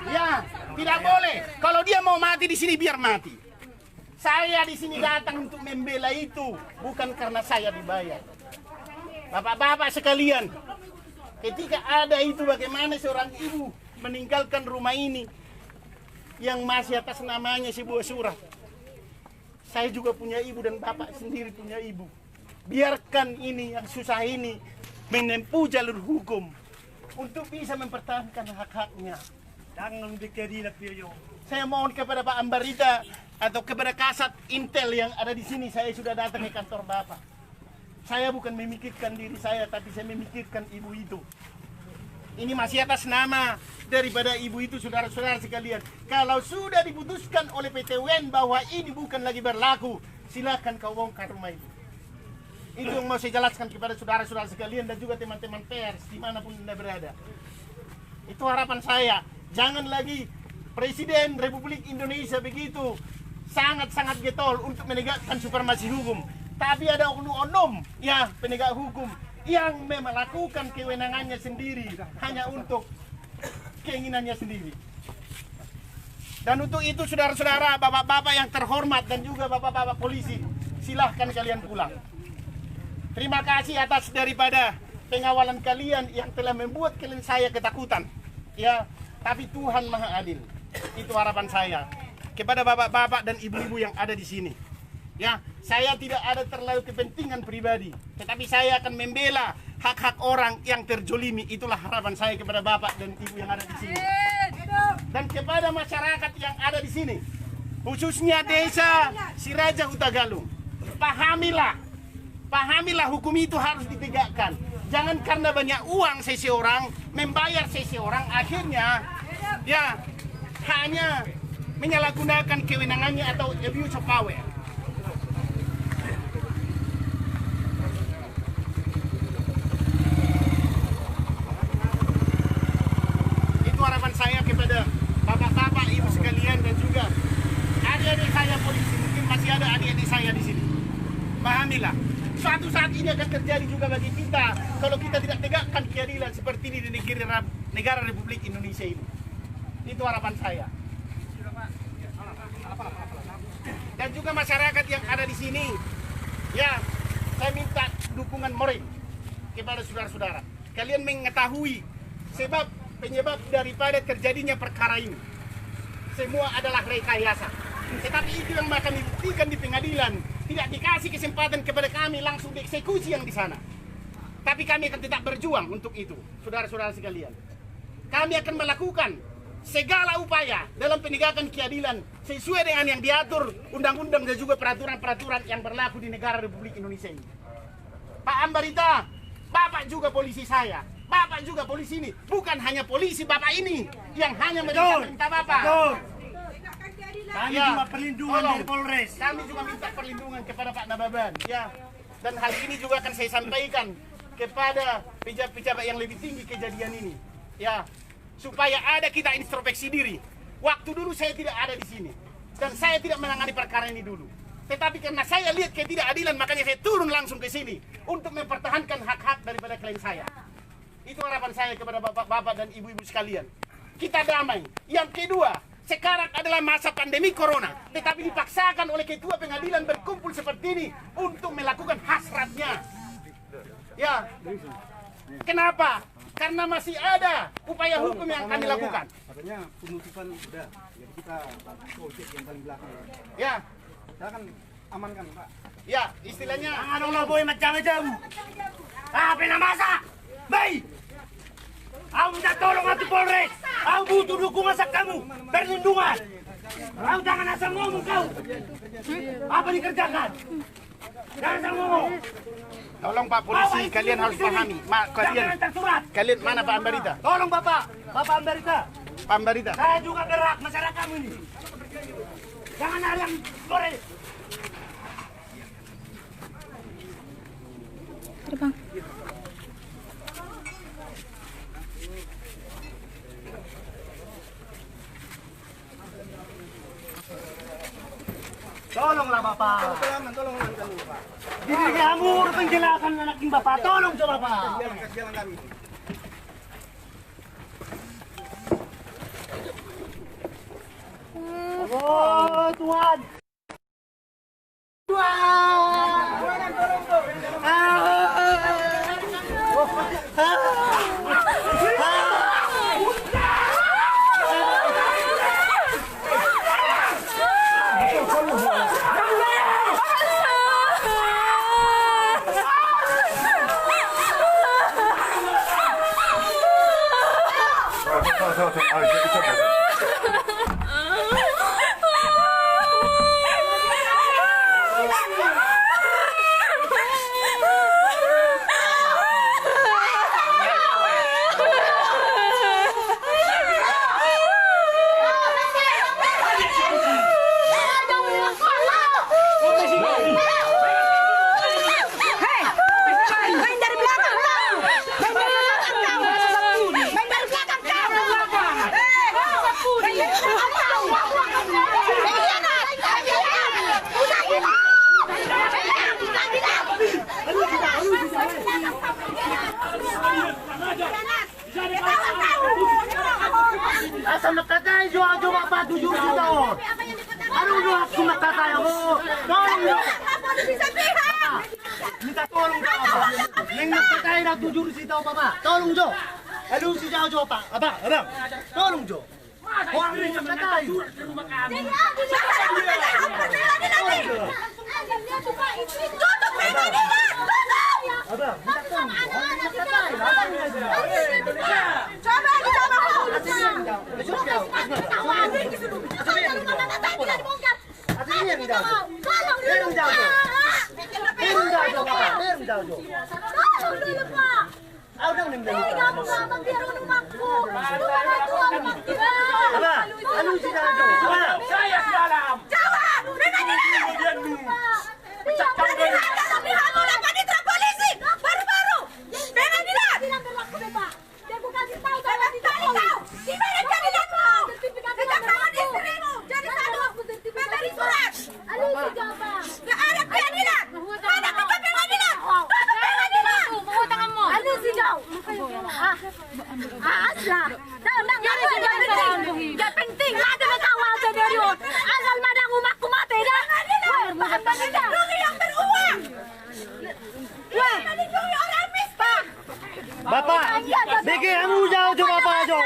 Ya, tidak boleh. Kalau dia mau mati di sini, biar mati. Saya di sini datang untuk membela itu, bukan karena saya dibayar. Bapak-bapak sekalian, ketika ada itu, bagaimana seorang ibu meninggalkan rumah ini yang masih atas namanya sebuah surat. Saya juga punya ibu dan bapak sendiri punya ibu. Biarkan ini yang susah ini menempuh jalur hukum untuk bisa mempertahankan hak-haknya. Jangan dikedilat dia. Saya mohon kepada Pak Ambarita atau kepada Kasat Intel yang ada di sini, saya sudah datang ke kantor Bapak. Saya bukan memikirkan diri saya, tapi saya memikirkan ibu itu. Ini masih atas nama daripada ibu itu, saudara-saudara sekalian. Kalau sudah diputuskan oleh PT UN bahwa ini bukan lagi berlaku, silakan kau bongkar rumah itu. Itu yang mau saya jelaskan kepada saudara-saudara sekalian dan juga teman-teman pers dimanapun Anda berada. Itu harapan saya. Jangan lagi Presiden Republik Indonesia begitu sangat-sangat getol untuk menegakkan supremasi hukum. Tapi ada oknum-oknum ya penegak hukum yang melakukan kewenangannya sendiri hanya untuk keinginannya sendiri. Dan untuk itu saudara-saudara, bapak-bapak yang terhormat dan juga bapak-bapak polisi, silahkan kalian pulang. Terima kasih atas daripada pengawalan kalian yang telah membuat kalian saya ketakutan. Ya, tapi Tuhan Maha Adil. Itu harapan saya kepada bapak-bapak dan ibu-ibu yang ada di sini. Ya, saya tidak ada terlalu kepentingan pribadi, tetapi saya akan membela hak-hak orang yang terjolimi. Itulah harapan saya kepada bapak dan ibu yang ada di sini. Dan kepada masyarakat yang ada di sini, khususnya desa Siraja Hutagalung, pahamilah hukum itu harus ditegakkan. Jangan karena banyak uang seseorang, membayar seseorang, akhirnya ya hanya menyalahgunakan kewenangannya atau abuse of power. Itu harapan saya kepada bapak-bapak, ibu sekalian dan juga adik-adik saya polisi. Mungkin masih ada adik-adik saya di sini. Pahamilah, suatu saat ini akan terjadi juga bagi kita kalau kita tidak tegakkan keadilan seperti ini di negara Republik Indonesia ini. Itu harapan saya. Dan juga masyarakat yang ada di sini, ya, saya minta dukungan moral kepada saudara-saudara. Kalian mengetahui penyebab daripada terjadinya perkara ini. Semua adalah rekayasa. Tetapi itu yang akan dibuktikan di pengadilan. Tidak dikasih kesempatan kepada kami langsung dieksekusi yang di sana. Tapi kami akan tetap berjuang untuk itu, saudara-saudara sekalian. Kami akan melakukan segala upaya dalam penegakan keadilan sesuai dengan yang diatur undang-undang dan juga peraturan-peraturan yang berlaku di negara Republik Indonesia ini. Pak Ambarita, Bapak juga polisi saya. Bapak juga polisi ini. Bukan hanya polisi Bapak ini yang hanya meminta Bapak. Kami Ya, juga perlindungan tolong. dari Polres. Kami juga minta perlindungan kepada Pak Nababan. Ya. Dan hal ini juga akan saya sampaikan kepada pejabat-pejabat yang lebih tinggi kejadian ini. Ya. Supaya ada kita introspeksi diri. Waktu dulu saya tidak ada di sini. Dan saya tidak menangani perkara ini dulu. Tetapi karena saya lihat ketidakadilan, makanya saya turun langsung ke sini untuk mempertahankan hak-hak daripada klien saya. Itu harapan saya kepada bapak-bapak dan ibu-ibu sekalian. Kita damai. Yang kedua, sekarang adalah masa pandemi corona, tetapi dipaksakan oleh ketua pengadilan berkumpul seperti ini untuk melakukan hasratnya. Ya, kenapa? Karena masih ada upaya hukum yang kami lakukan. Katanya penutupan sudah, jadi kita cek yang paling belakang. Ya, Kita kan amankan, Pak. ya, istilahnya. Jangan Allah boy macam-macam. Apa yang masak? Baik. Aku minta tolong atu Polres. Aku butuh dukungan sak kamu. Perlindungan. Kau jangan asal ngomong kau. Apa dikerjakan? Jangan asal ngomong. Tolong Pak Polisi, kalian harus pahami. Jangan tersurat. Kalian mana Pak Ambarita? Tolong Bapak. Bapak Ambarita. Pak Ambarita. Saya juga berhak masyarakat kamu ini. Jangan ada yang Polres. Tolonglah Bapak. Tolong kami, Pak. Bibigyan mo penjelasan ng aking Bapak. Tolong coba Bapak. Kasih jalan kami. Oh Tuhan. Asa nakatay jo Bapak 7 tahun. Anong luhak kung nakatay ako? Tolong nyo! Minta tolong ka Bapak. Neng nakatay na 7 sitaw Bapak. Tolong jo. Anong si Jo Pak? Abang. Tolong jo. Huwag rin nakatay. Abang, minta tolong jo. Huwag nakatay. Anong sinado? Saya semalam. Jawab! polisi! Baru-baru! Pengadilan! Dia bukan tahu saya tidak tahu. Di mana jadianmu? Sejak kapan istrimu jadi satu memberi surat? Nggak ada pengadilan. Mana kita pengadilan? Tutup pengadilan. Anu si jauh. Aslah. Gak penting. Ada kawal sendirian. Asal madang umatku mati dah. Rugi yang beruang. Menicuri orang miskin. Bapak, bigyan mo jo Bapak jo.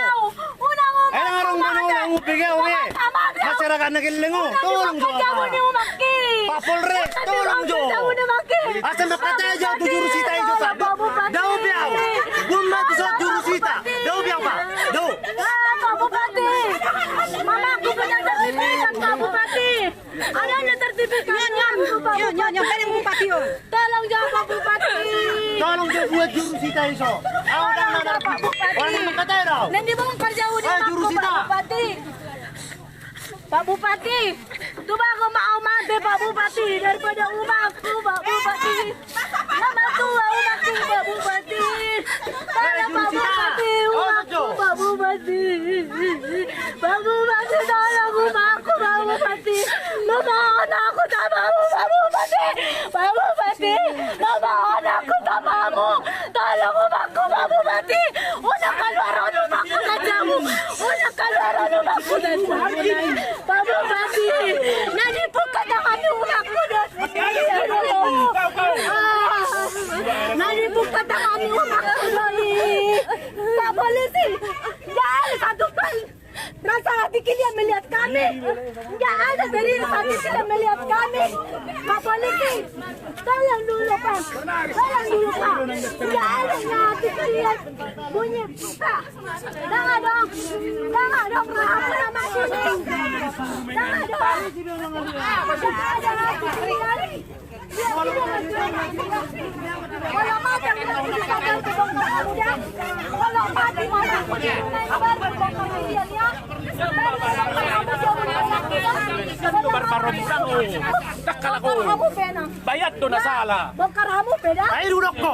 Ay narong manulang bigyan mo masyarakat na kilingo. Tolong jo Bapak. Papolre, tolong jo. Asa nakatay jo 7 sita jo Pak. Daw biyaw. Gumma to sa 7 sita. Daw biyaw Pak. Daw. Pak Bupati. Mama aku punya sertifikat Pak Bupati. Ada sertifikat. Yang Bupati. Tolong jawab Pak Bupati. Tolong jo buat 7 sita iso. Aw na Pak Bupati. Wala nakatay raw. Nanti bang kerjauh di Juru Pak sita. Bupati. Pak Bupati, coba aku mau mati Pak Bupati daripada umatku Pak Bupati. Nama tua umatku Pak Bupati. Tolong Pak Bupati, umatku Pak Bupati. Pak Bupati tolong umatku Pak Bupati. Memohon aku tamamu Pak Bupati. Pak Bupati, memohon aku tamamu. Tolong umatku Pak Bupati. Udah keluar umatku sajamu. Udah keluar umatku sajamu. Pak Bupati, nanti buka tangan umatku dan nanti buka tangan umatku dari Pak Polisi. Jangan satu kali rasa hati kalian melihat kami. Jangan ada dari hati kalian melihat kami. Pak Polisi, tolong dulu Pak. Tolong dulu Pak. Jangan ada hati kalian bunyi Pak. Jangan dong. Jangan dong. Kamu nama sini. Jangan dong. Jangan ada hati kalian. Kalau mati kamu kebongkar kamu dah. Kalau mati mana? Kabar kebongkar kalian ya. Bayad to na sala. Bongkar kamu beda. Ay dudok ko.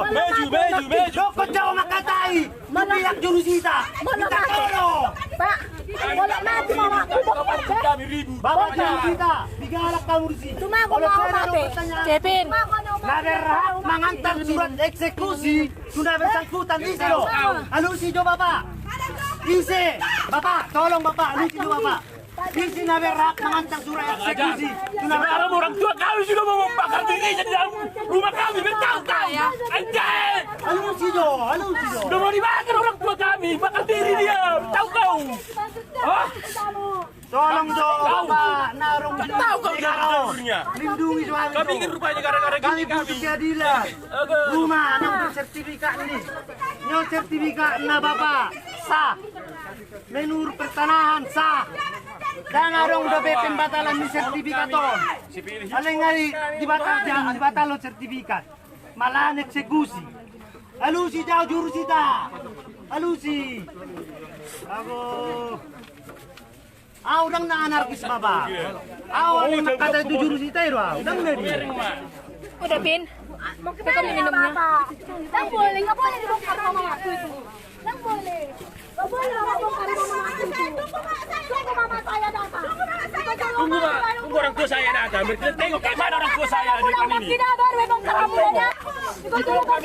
Dokot jawa makatay. Mabiyak jurusita. Minta tolong. Pak, Wala mati mama. Bapak kita, digalak kamu di sini. Cuma aku Kalau mau saya ada mati. pertanyaan, Cepin. Naberhak mengantar surat eksekusi sudah bersangkutan isi loh. Alusi coba Bapak. Isi. Bapak, tolong Bapak, alusi coba Bapak. Isi Naberhak mengantar surat eksekusi sudah Sekarang orang tua kami sudah mau membakar dirinya di dalam rumah kami bertahun-tahun. Anjay! alusi jo, alusi jo. Sudah mau dibakar orang tua kami, bakar diri dia. Tahu kau? Hah? Tolong jo Bapak, narung Tahu kau jalurnya? lindungi suami Kami ingin rupanya gara-gara kami gini butuh kami. keadilan. Rumah nang sertifikat ini. Nyo sertifikat na Bapak sah. Menurut pertanahan sah. Dan arong dobe pembatalan ni sertifikat on. Aling ngari dibatal lo sertifikat. Malah eksekusi. Alusi jauh jurusita. Alusi. Ako. Udang na anarkis Bapak. Aling makata itu jurusita itu. Udang na di. Udah, Pin. Kita kami minumnya. Nang boleh, nggak boleh dibongkar mama aku itu. Nang boleh. Nggak boleh mama bongkar mama aku itu. Tunggu mama saya datang. Tunggu orang tua saya datang. Tengok kayak mana orang tua saya di depan ini. Tidak baru bongkar kamu ya. Ikut dulu kau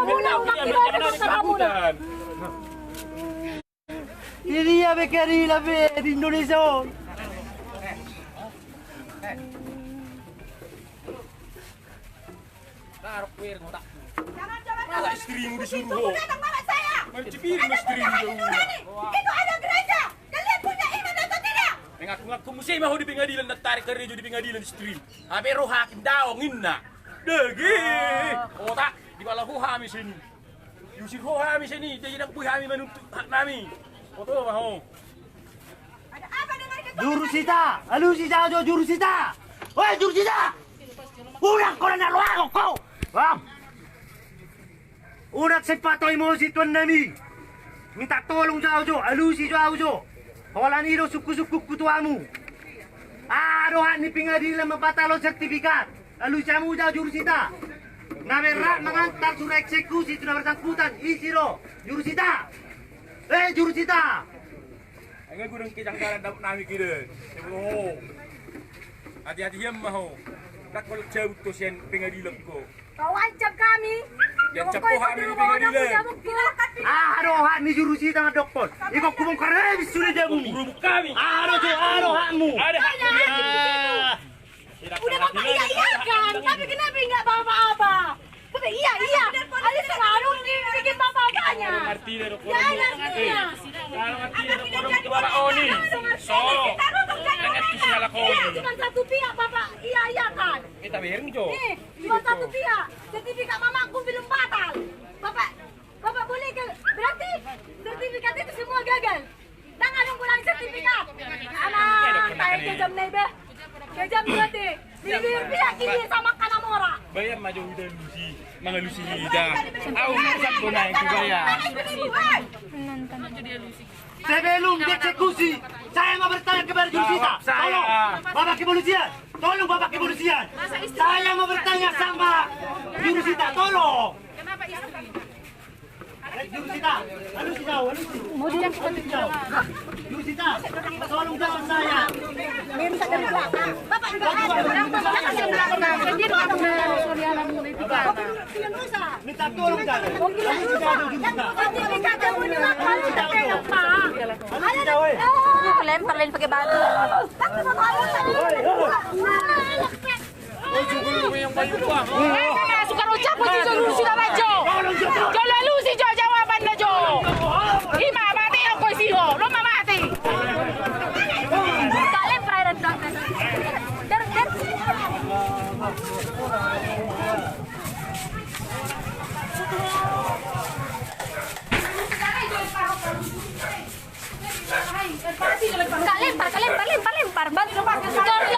pulang. Tidak bongkar kamu. Ini ya bekari labe di Indonesia. Masa istrimu disuruh? Datang mama saya. Mencibir istrimu. Itu ada gereja. Kalian punya iman atau tidak? Mengaku-ngaku mesti mau di pengadilan dan tarik kerja di pengadilan istri. Habe roh hakim daong inna. Degi. Oh tak di bawah roh hami sini. Yusir roh hami sini. Jadi nak puih hami menuntut hak nami. Oh tu mau. Ada apa dengan kita? Jurusita, alusi jauh jurusita. Woi jurusita. Udah kau nak luar kau. Bang. Udah sepatoi mo si tuan nami. Minta tolong jauh alusi jauh. Kawalan iro suku-suku kutuamu. Arohan ni pengadilan membatalkan sertifikat. Alusi kamu jauh jurusita. Namerah mengantar surat eksekusi sudah bersangkutan. Isi lo jurusita. Jurusita. Enggak gurung kejang jalan dapat nami kira. Oh. Hati-hati yang mau. Tak kalau jauh tu sian pengadilan ko. Kau ancam kami. Yang cepuh kami di pengadilan. Arohan ni jurusita ng doktor. Ikaw kumungkar sudah jamu. Guru kami. Arohanmu. Ada hak dia. Udah bapak iya-iyakan. Tapi kenapa nggak apa-apa? Tapi iya. Alis selalu bikin apa-apanya. Arti dari Ya artinya. Kalau arti dari kodok itu bapak Oni. So. Dengan kisah lakon. Iya, cuma satu pihak bapak iya-iyakan. Kita biarin jo. Nih, cuma satu pihak. Sertifikat mamaku belum batal. Bapak boleh ke? Berarti sertifikat itu semua gagal. Jangan ulang sertifikat. Anak, saya kejam nih be. Kejam berarti. Bibir pihak ini sama kanamora. Bayar maju udah lusi. Mga lusi hida. Aku urusan ko na yung bayar. Sebelum dieksekusi, saya mau bertanya kepada jurusita. Tolong, Bapak Kepolisian. Tolong Bapak Kepolisian. Saya mau bertanya sama jurusita. Tolong. Kenapa istri? Jurusita, alusi. Mau dia jurusita, tolong jawab saya. Minta dari belakang. Bapak juga ada. Dari belakang. Jadi Minta tolong saya. Lempar pakai batu. Suka ucap solusi na Jo. Jo lalu si Jo jawaban na Jo. Ima mati ang koy siho. Lo mamati. Kalian perairan dak. Der. Lempar. Bantu keluar. Keluar.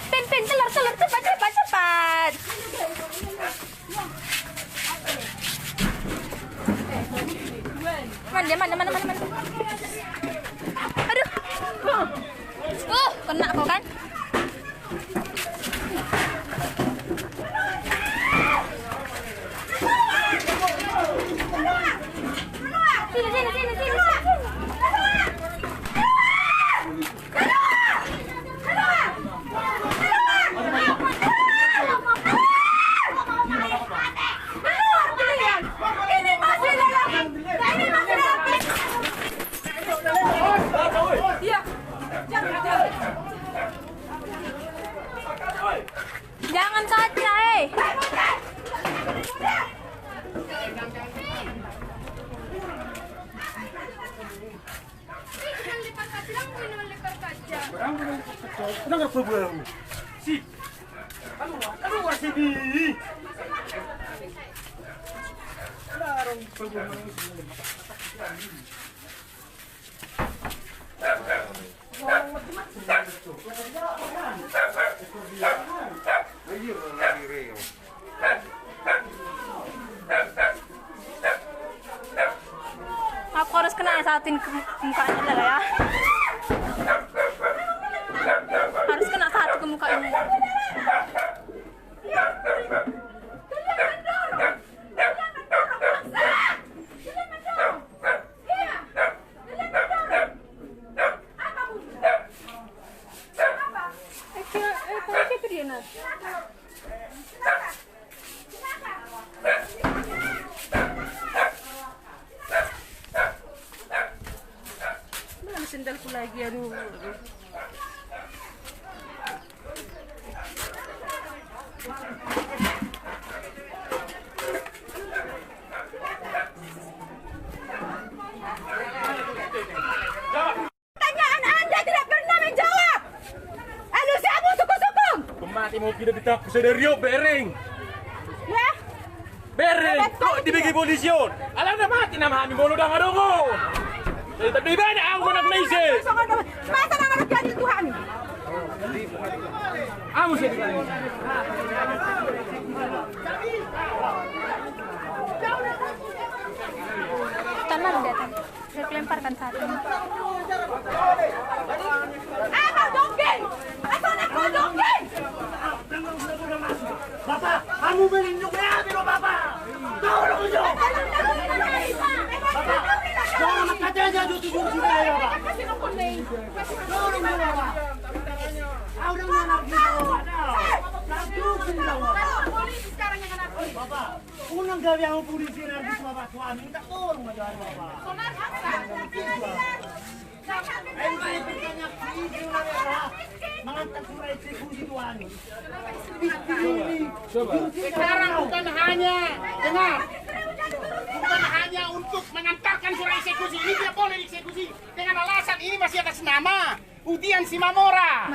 Pin, cepat. Mana? Aduh. Kena kau kan? Dengar problemu. Si. Aduh, sini. Larang problemu. Aku harus kena saatin ke mukanya lah ya. Harus kena satu ke mukanya. Mana sendalku lagi, aduh. Pertanyaan Anda tidak pernah menjawab. Anu siapa sukung-sukung? Pemati mau pindah ditaku sederio bereng. Ya? Bereng. Kok dibagi polisiun? Alam na mati na mahami mo nudang adungo. Tapi banyak aku nak meise. Masa nang anak jadi Tuhan? Aku sih di kali. Tenar datang. Saya lemparkan satu. Abang dongeng! Abang nak dongeng! Bapak, kamu melindungi kami loh Bapak. Tolong dong. Jangan makan aja jujur sini ya Pak. Tolong dong Bapak. Udah anak gitu. Polisi sekarang yang anak Bapak, unang gawi ang polisi nanti Bapak suami minta tolong aja Bapak. sonar haksa. Mengantar surat eksekusi Tuhan. Sekarang bukan hanya dengar, bukan hanya untuk mengantarkan surat eksekusi, ini tidak boleh dieksekusi dengan alasan ini masih atas nama Udian Simamora,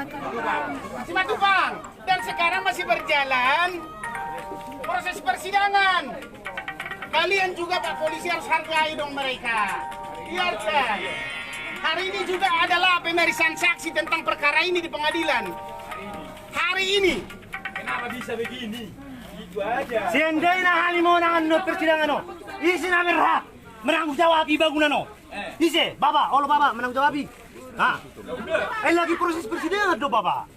Simatupang, dan sekarang masih berjalan proses persidangan. Kalian juga Pak Polisi harus hargai dong mereka. Biarkan. Hari ini juga adalah pemeriksaan saksi tentang perkara ini di pengadilan. Hari ini. Kenapa bisa begini? Itu aja. Seandainya hali mo nang ano persidangan no. Isi na berhak menanggung jawab bangunan no. Isi, Bapak, olo Bapak menanggung jawab. Hah? Lagi proses persidangan do Bapak.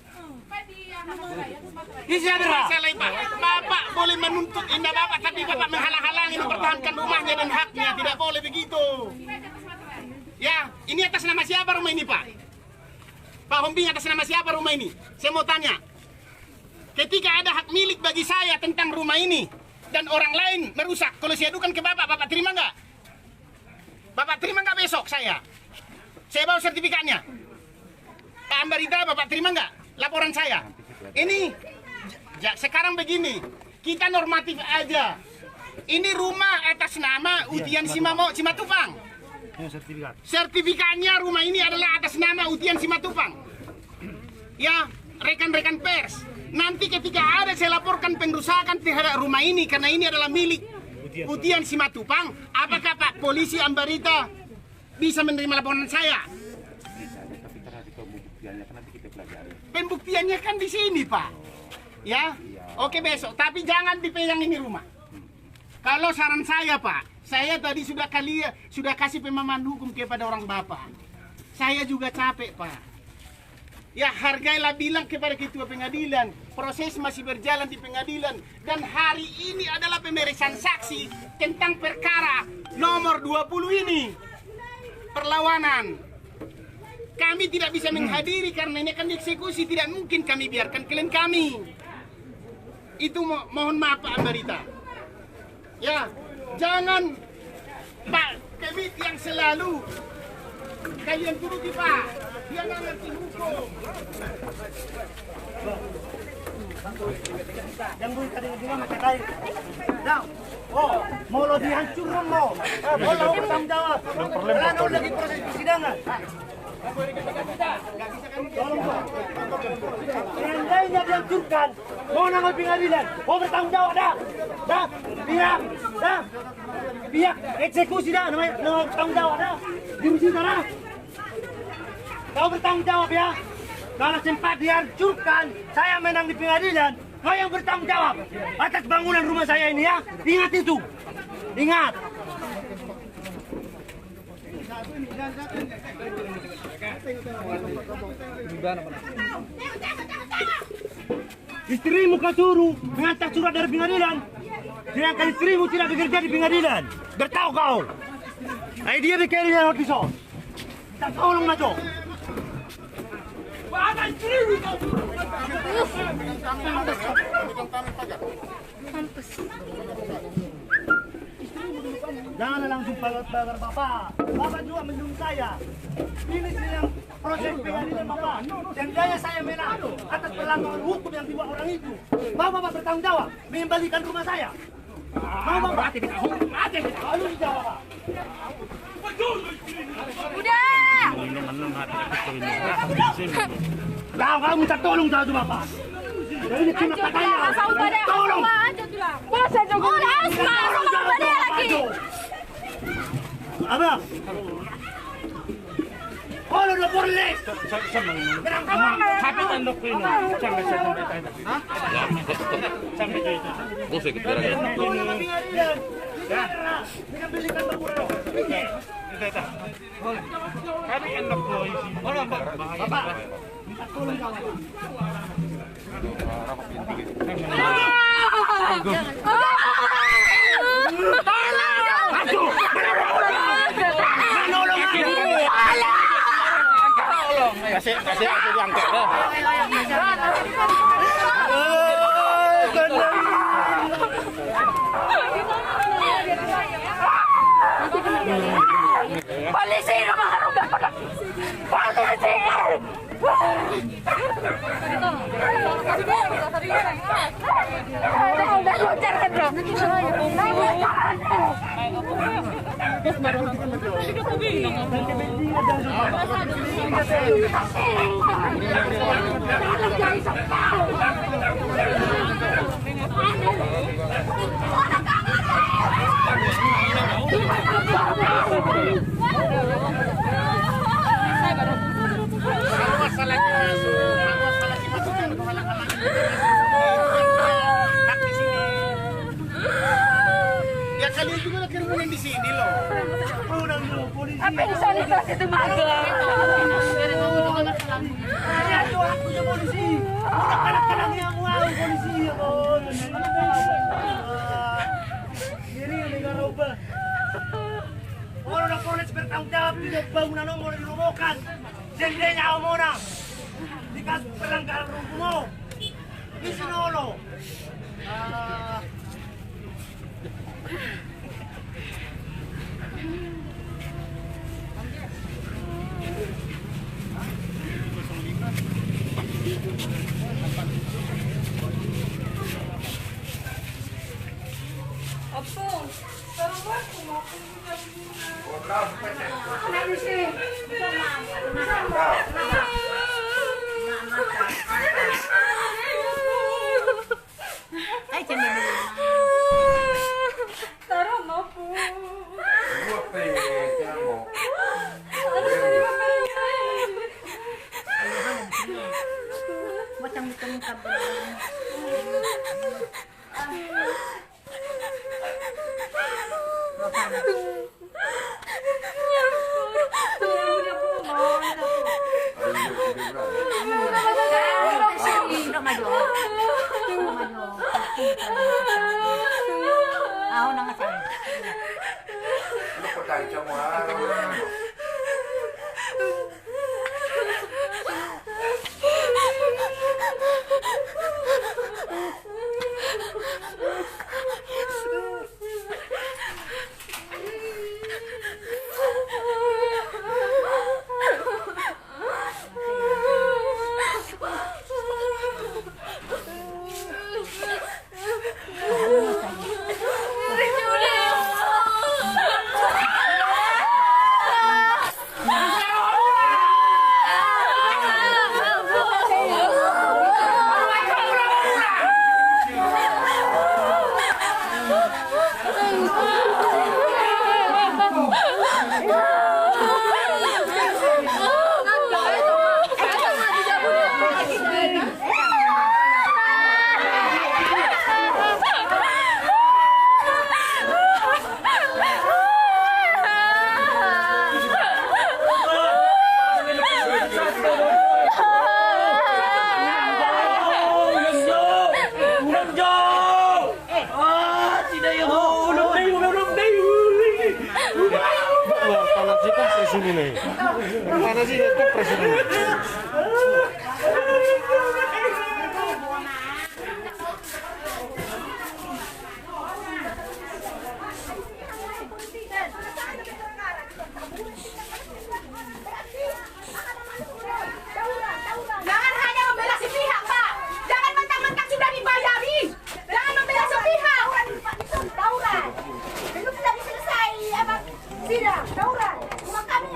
Isi na berhak. Masalah Pak, Bapak boleh menuntut indah Bapak, tapi Bapak menghalang-halangi mempertahankan rumahnya dan haknya. Tidak boleh begitu. Ya, ini atas nama siapa rumah ini Pak? Pak Hombing, atas nama siapa rumah ini? Saya mau tanya. Ketika ada hak milik bagi saya tentang rumah ini dan orang lain merusak, kalau saya adukan ke Bapak, Bapak terima nggak? Bapak terima nggak besok saya? Saya bawa sertifikatnya. Pak Ambarita, Bapak terima nggak laporan saya? Ini sekarang begini, kita normatif aja. Ini rumah atas nama Udian Simatupang. Sertifikat. Sertifikatnya rumah ini adalah atas nama Udian Simatupang. Ya, rekan-rekan pers. Nanti ketika ada saya laporkan pengerusakan terhadap rumah ini karena ini adalah milik Udian Simatupang, apakah Pak Polisi Ambarita bisa menerima laporan saya? Pembuktiannya kan di sini, Pak. Ya, oke besok. Tapi jangan dipegang ini rumah. Kalau saran saya, Pak, saya tadi sudah kasih pemahaman hukum kepada orang Bapak. Saya juga capek, Pak. Ya, hargailah bilang kepada ketua pengadilan. Proses masih berjalan di pengadilan. Dan hari ini adalah pemeriksaan saksi tentang perkara nomor 20 ini. Perlawanan. Kami tidak bisa menghadiri karena ini akan dieksekusi. Tidak mungkin kami biarkan klien kami. Itu mohon maaf Pak Ambarita. Ya, jangan Pak Kemit yang selalu kalian turuti Pak. Dia nggak ngerti hukum. Yang gue tadi bilang makatai. Nah, oh, mau lo dihancurkan mau. Mau lo bertanggung jawab. Karena lagi proses persidangan. Seandainya dihancurkan, mau nangol pengadilan, mau bertanggung jawab dah. Dah, pihak eksekusi dah, namanya bertanggung jawab dah. Dirusi dah. Kau bertanggung jawab ya. Kalau sempat dihancurkan, saya menang di pengadilan, kau yang bertanggung jawab atas bangunan rumah saya ini ya. Ingat itu. Ingat. Istrimu kau suruh mengantar surat dari pengadilan, sedangkan istrimu tidak bekerja di pengadilan. Bertahu kau. Nah, dia bikin yang notiso. Tak tolong maco. Ada istrimu kau. Jangan langsung pagar Bapak. Bapak juga menyuruh saya. Ini sedang proses pengadilan Bapak. Seandainya saya menang atas pelanggaran hukum yang dibuat orang itu, mau Bapak bertanggung jawab mengembalikan rumah saya? Mau Bapak? Mati kita hukum, mati kita. Lalu dijawab Pak. Udah. Nah, kamu minta tolong sama Bapak. Ini cuma katanya. Tolong. Masa Jokowi harus masuk sama dia lagi. Abang. Kalau udah boleh. Kapit andok ko yun. Sampai sa sampai tayo. Ha? Sampai dito. Bos ikut barang ya. Mengambilkan bangunan. Ito. Kami andok ko. Wala ba? Bapak. Minta tolong kawan. Kasih diangkat. Polisi naman harungan pa. Polisi! Ya kalian juga lagi rumahnya di sini loh. Apa yang sanitasi itu magang? Aduh, aku ya polisi. Udah kalah-kalahnya yang mau polisi ya bos. Ini yang negara ubah. Orang polisi bertanggung jawab di bangunan nomor dirobohkan. Seandainya orang dikasih pelanggaran hukum, bisa nolo. Kompres ini nih. Mana sih kompres ini? Jangan hanya membela si pihak, Pak. Jangan mentang-mentang sudah dibayari. Jangan membela sepihak. Dauran. Belum sudah selesai apa sidang. Dauran. Rumah kami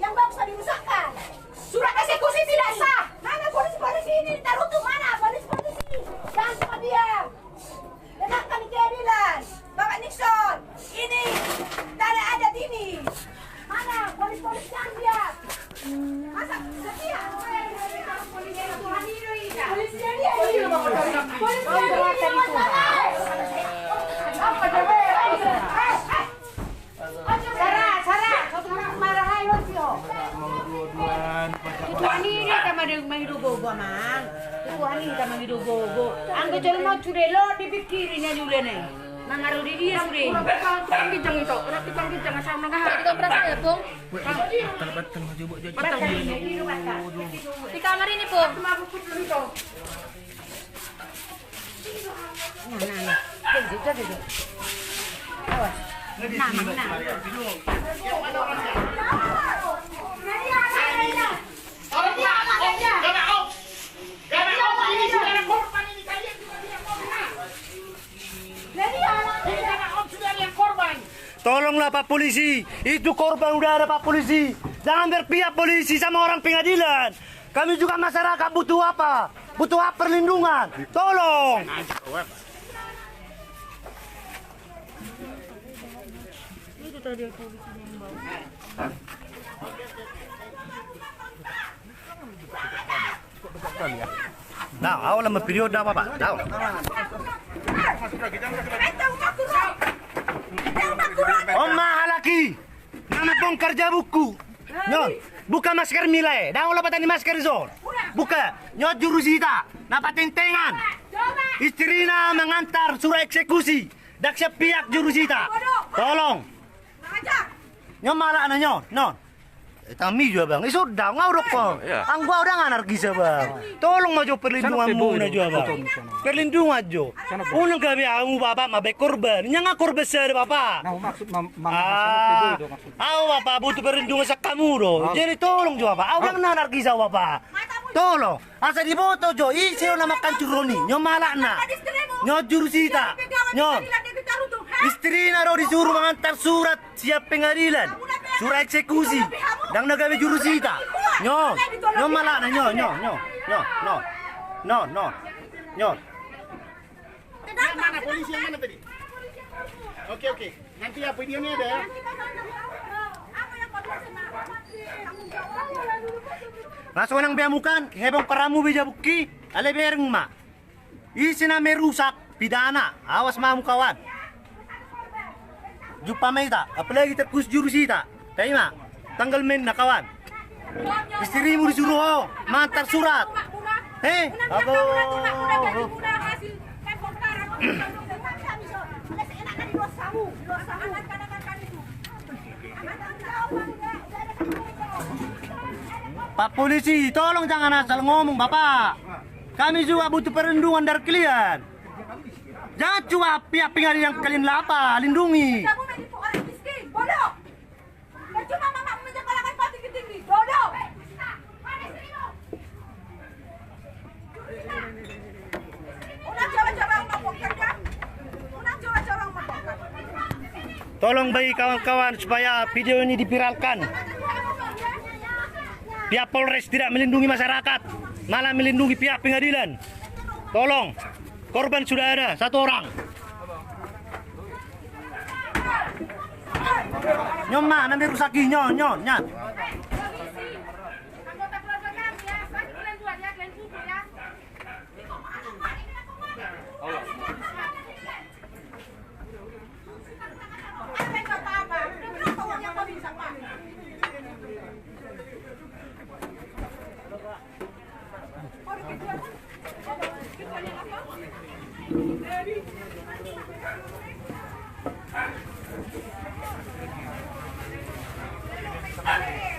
yang bangsa dirusakkan. Surat eksekusi tidak sah. Mana polisi-polisi ini? Taruh tuh mana polisi-polisi? Jangan cuma diam. Dengarkan keadilan. Bapak Nixon. Ini tidak ada ini. Mana polisi-polisi yang diam? Masa sepihak? Tuhan ini sama dengan menghidup-hidup mang. Tuhan ini sama menghidup-hidup. Anggo cuma mau curelo dipikirin aja udah nih. Mangaruh di dia sudah. Kijang itu, orang kijang asal nangah. Kita berasa ya, Pung? Di kamar ini, Pung. Ini saudara korban ini kalian juga dia korban. Sudah ada yang korban. Tolonglah Pak Polisi, itu korban udah ada Pak Polisi. Jangan berpihak polisi sama orang pengadilan. Kami juga masyarakat butuh apa? Butuh apa? Perlindungan. Tolong. Itu tadi polisi yang bawa. Nah, awal sama periode apa Pak? Tahu. Om mahal lagi. Nama pong kerja buku. Nyon, buka masker milai. Dah olah patani masker zon. Buka. Nyot jurusita. Napa tentengan. Istrina mengantar surat eksekusi. Dak siap pihak jurusita. Tolong. Nyon malah na nyon. Non. Tami juga bang, sudah nguruk bang. Ang gua udah anarkis bang. Tolong maju perlindunganmu na juga bang. Perlindungan jo. Unang gabi ang bapak mabay korban. Nya korban sa bapak. Nah, maksud Bapak butuh perlindungan sa kamu do. Jadi tolong jo bapak. Udah anarkis bapak. Tolong. Asa di boto jo. Isiro na makan curoni. Nyo malak na. Nyo jurusita. Nyo. Istri na ro disuruh mengantar surat siap pengadilan. Surat eksekusi. Dang nagawe jurusita. Nyo. Nyo malak na nyo. Nyo. Mana polisi yang mana tadi? Oke. Nanti ya videonya ada ya. Masuk nang biamukan, hebong paramu bija buki, ale bereng ma. Isi na merusak pidana, awas mamu kawan. Jumpa meta, apalagi terkus jurusita. Terima, tanggal main na kawan. Istrimu disuruh ho, mantar surat. Aku. Pak Polisi, tolong jangan asal ngomong Bapak. Kami juga butuh perlindungan dari kalian. Jangan cuma pihak pengadilan yang kalian lapa, lindungi. Kamu menipu orang miskin, bodoh. Percuma mama menyekolahkan kau tinggi-tinggi, bodoh. Udah coba-coba ngomong kerja. Udah coba-coba ngomong. Tolong bagi kawan-kawan supaya video ini dipiralkan. Pihak Polres tidak melindungi masyarakat, malah melindungi pihak pengadilan. Tolong, korban sudah ada, satu orang. Nyon mah, nanti rusaki nyon. Anggota keluarga kami ya, pasti kalian buat ya, kalian kubur ya. Apa yang apa? Udah berapa uang yang kau bisa Pak?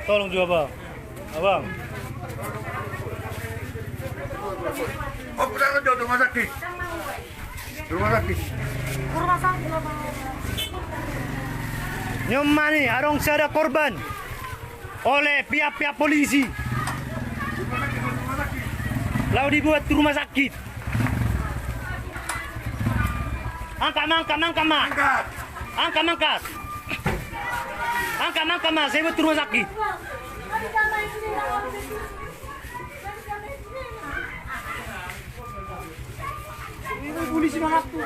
Tolong juga bang. Abang. Oh, kita ke rumah sakit. Rumah sakit. Nyoma nih, arong ada korban oleh pihak-pihak polisi. Lalu dibuat ke rumah sakit. Angkat. Angkat, saya buat ke rumah sakit. Polisi mengaku.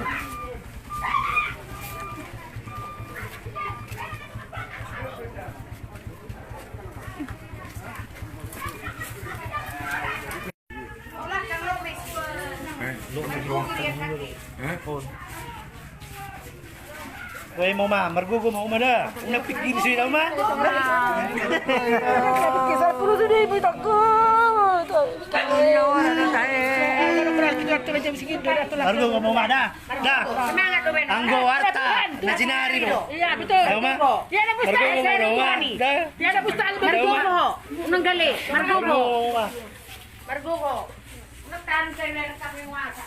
Woi mau mah, mergo mau dah. Nak pikir sih dah mah. Kisah puluh sudah ibu takut. Mergo mau mah dah. Dah. Semangat tuh, Ben. Anggo warta, nacinari do. Iya, betul. Ayo, Ma. Dia ada pustaka, Mergo saya mau ada nih. Dia ada pustaka Margogo. Unang gali, Margogo. Mah. Margogo. Nagtan kayo na kami wasa.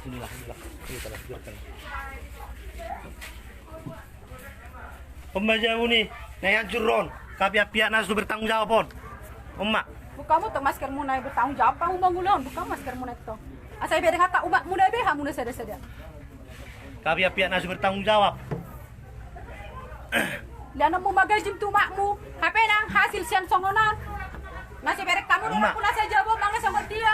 Inilah. Pembaca nih, naik curron. Pihak nasu bertanggung jawab pon. Emak. Bukamu tuh masker muna bertanggung jawab kamu bangunan. Buka masker muna itu. Asal biar ngata umat muda beha muda sada. Pihak nasu bertanggung jawab. Liana mau magajim tu makmu. Hape nang hasil sian songonan. Nasi berek kamu Emak. pula saya jawab bangga sama dia.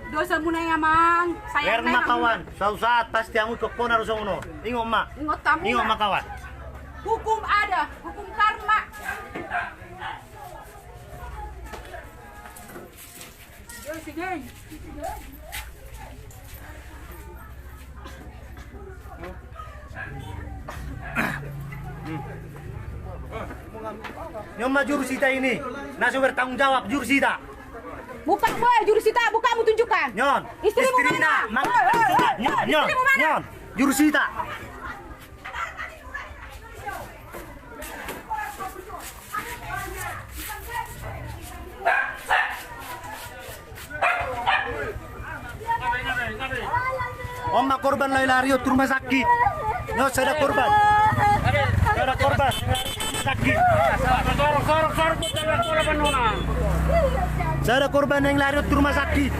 Dosa muna yang mang. Biar Sayang emak kawan. Suatu saat pasti kamu tukpon harus ngono. Ingat emak. Ingat kamu. Ingat emak kawan. Hukum ada, hukum karma. Nyoma jurusita ini, nasu bertanggung jawab jurusita. Bukan boy, jurusita, bukan kamu tunjukkan. Nyon, Istrimu istrina, mana? nyon, jurusita. Omak korban lari-lari ke rumah sakit. Nyo, saya ada korban. Ada korban sakit. Saya ada korban yang lari ke rumah sakit.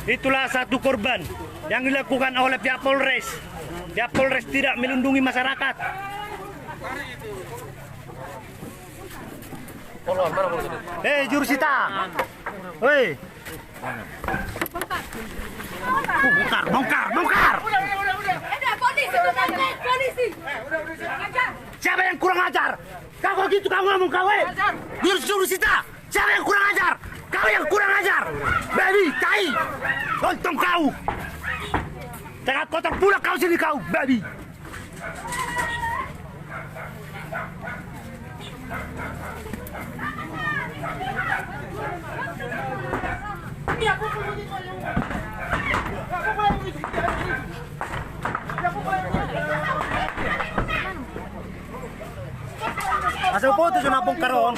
Itulah satu korban yang dilakukan oleh pihak Polres. Pihak Polres tidak melindungi masyarakat. Jurusita. Hei. Bongkar. Ada polisi tuh, polisi. Siapa yang kurang ajar? Kau gitu kamu ngomong kau, Jurusita. Siapa yang kurang ajar? Kau yang kurang ajar. Baby, tai. Lontong kau. Tengah kotor pula kau sini kau, baby. Asal foto sa napong karon.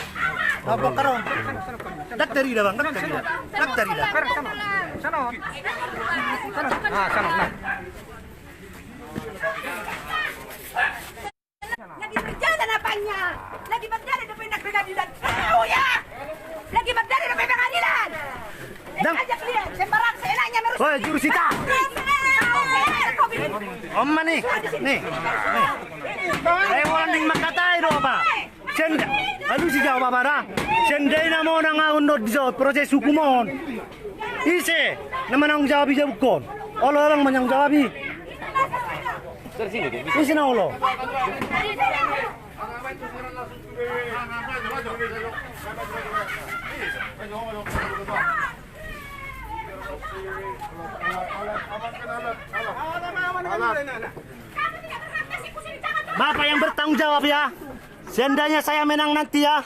Napong karon. Daktari dah bang, daktari dah. Sana. Sana. Lagi berjalan apanya? Lagi berjalan di pengadilan. Tahu ya? Lagi berjalan di pengadilan. Ajak lihat, sembarang seenaknya merus. Woi, Jurusita. Oma nih. Saya warning makatai do apa? Senda. Aduh si jawab apa dah? Sendai nama orang ngawon di proses hukumon. Ise, nama nang jawab bisa bukan. Orang menang jawab. Ise na ulo. Bapak yang bertanggung jawab ya. Seandainya saya menang nanti ya.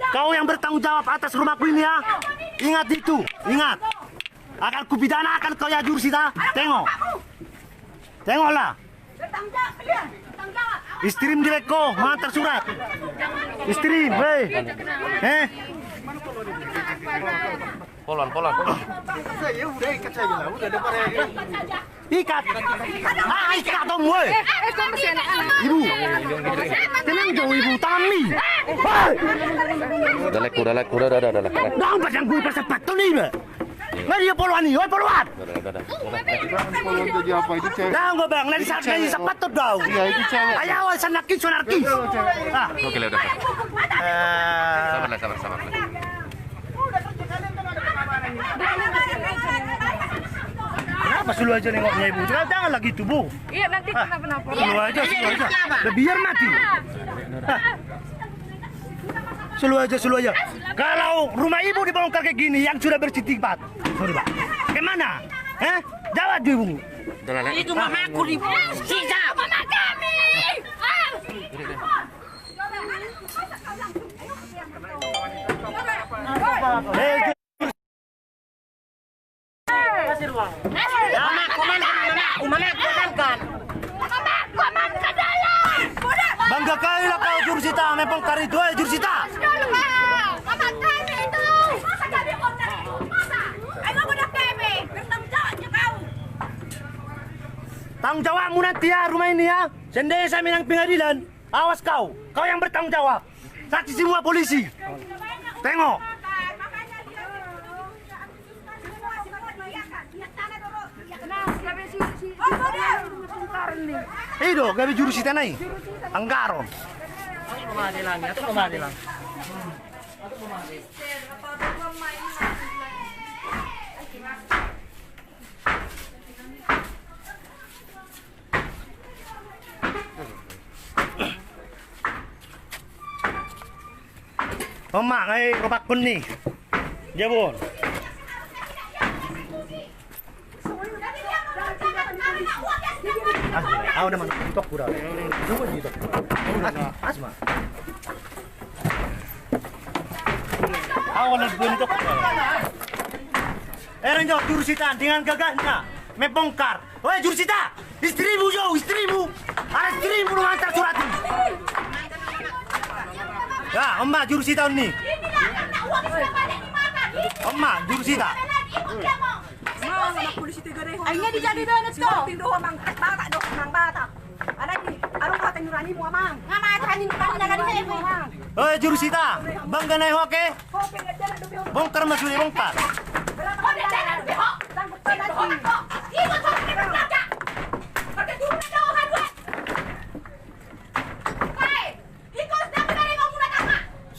Kau yang bertanggung jawab atas rumahku ini ya. Ingat itu, ingat. Akan kupidanakan kau ya Jurusita. Tengok. Tengoklah. Bertanggung jawab kalian. Bertanggung jawab. Istrim direkko, mengantar surat. Istrim, hei. Polon. Saya udah ikat saja lah, udah ada pada Ikat. Ikat dong, woi. Ibu. Tenang jauh ibu, tangan. Udah. Dah pasang gue persepat tuh nih, be. Nggak dia poluan nih, woi poluan. polon jadi apa itu cewek? Dah gue bang, nanti sepat tuh dong. Iya itu cewek. Ayo, woi sanakis. Ah. Oke lah udah. Sabar. Kenapa selalu aja nengoknya ibu? Jangan lagi tuh bu. Iya nanti kenapa-napa. Selalu aja. Biar mati. Selalu aja. Kalau rumah ibu dibongkar kayak gini, yang sudah bersitibat, sorry pak, kemana? Jawab ibu. Itu mamaku di sisa. Mama kami. Bangga kali lah kau Jurusita, membongkar itu Jurusita. Tanggung jawabmu nanti ya rumah ini ya. Sendiri saya minang pengadilan. Awas kau yang bertanggung jawab. Saksi semua polisi. Tengok. Itu gabi Jurusita naik. Anggaron. Pemadilan. Emak ngay robak kun nih. Jabon. Udah masuk TikTok udah. Coba di TikTok. Asma. Awalnya gue TikTok. Renjo Jurusita dengan gagahnya membongkar. Woi Jurusita, istrimu. Ada istrimu lu antar surat ini. Ya, Emak Jurusita ini. Emak Jurusita. Akhirnya dijadi doon ito. Pinduho mang bata do mang bata. Ada di arong bata nyurani mo amang. Ngama kanin pa na lagi mo amang. Oi Jurusita, bangga na hoke. Bongkar masuli bongkar.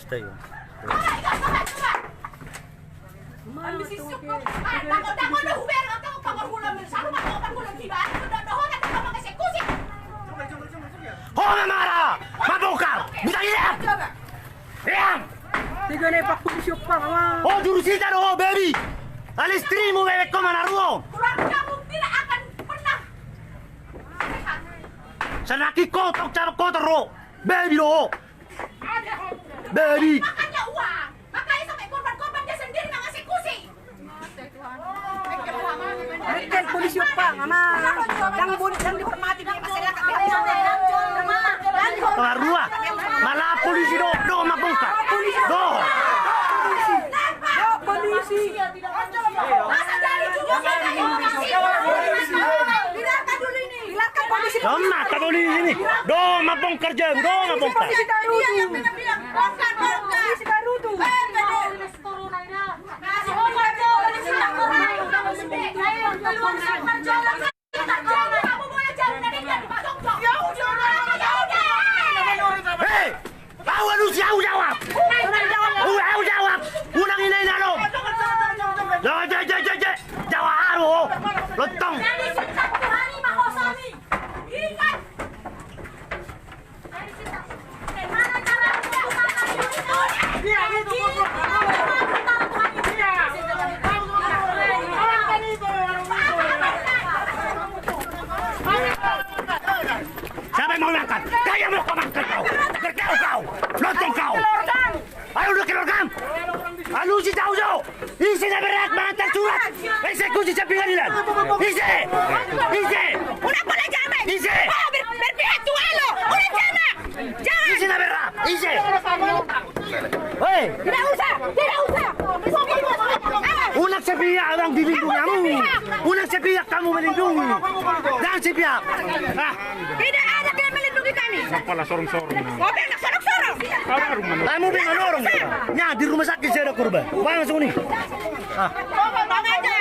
Stay. Mabongkar! Bisa diam! Diam! Tiga na ipakusyok pa, mama. Oh Jurusita no, baby! Al istrimu bebek ko manaruo! Keluargamu tidak akan pernah. Sanaki kotok cara kotor ro! Baby no! Baby! Makanya uang. Makanya sampai korban-korban dia sendiri mengeksekusi. Mereka kusyok pa, mama. Yang dihormati di masyarakat. Pengaruah! Malah polisi do mabongkar! Do! Polisi. Masa dari juga saya biarkan dulu ini. Biarkan polisi. Emak tak boleh ini! Do mabongkar je! Do mabongkar! Dia yang bilang bongkar. Polisi baru tuh. Hei! Tahu lu siapa jawab? Aku jawab! Unang ini lo! Jawab aro! Lotong! Siapa yang mau makan? Kaya mau kau makan kau! Berkau kau! Lontong kau! Ayo udah keluar eksekusi jauh-jauh. Isinya berhak mengantar surat eksekusi ke pengadilan. Isi. Udah boleh jamin. Isi. Berpihak tua lo. Udah jamin. Jangan. Isinya berhak. Isi. Hei. Tidak usah. Unak sepihak orang dilindungi kamu. Unak sepihak kamu melindungi. Jangan sepihak. Tidak ada yang melindungi kami. Kepala sorong-sorong. Kau benar sorong-sorong. Kamu bingung orang. Ya di rumah sakit saya ada korban. Bawa masuk nih. Bang aja.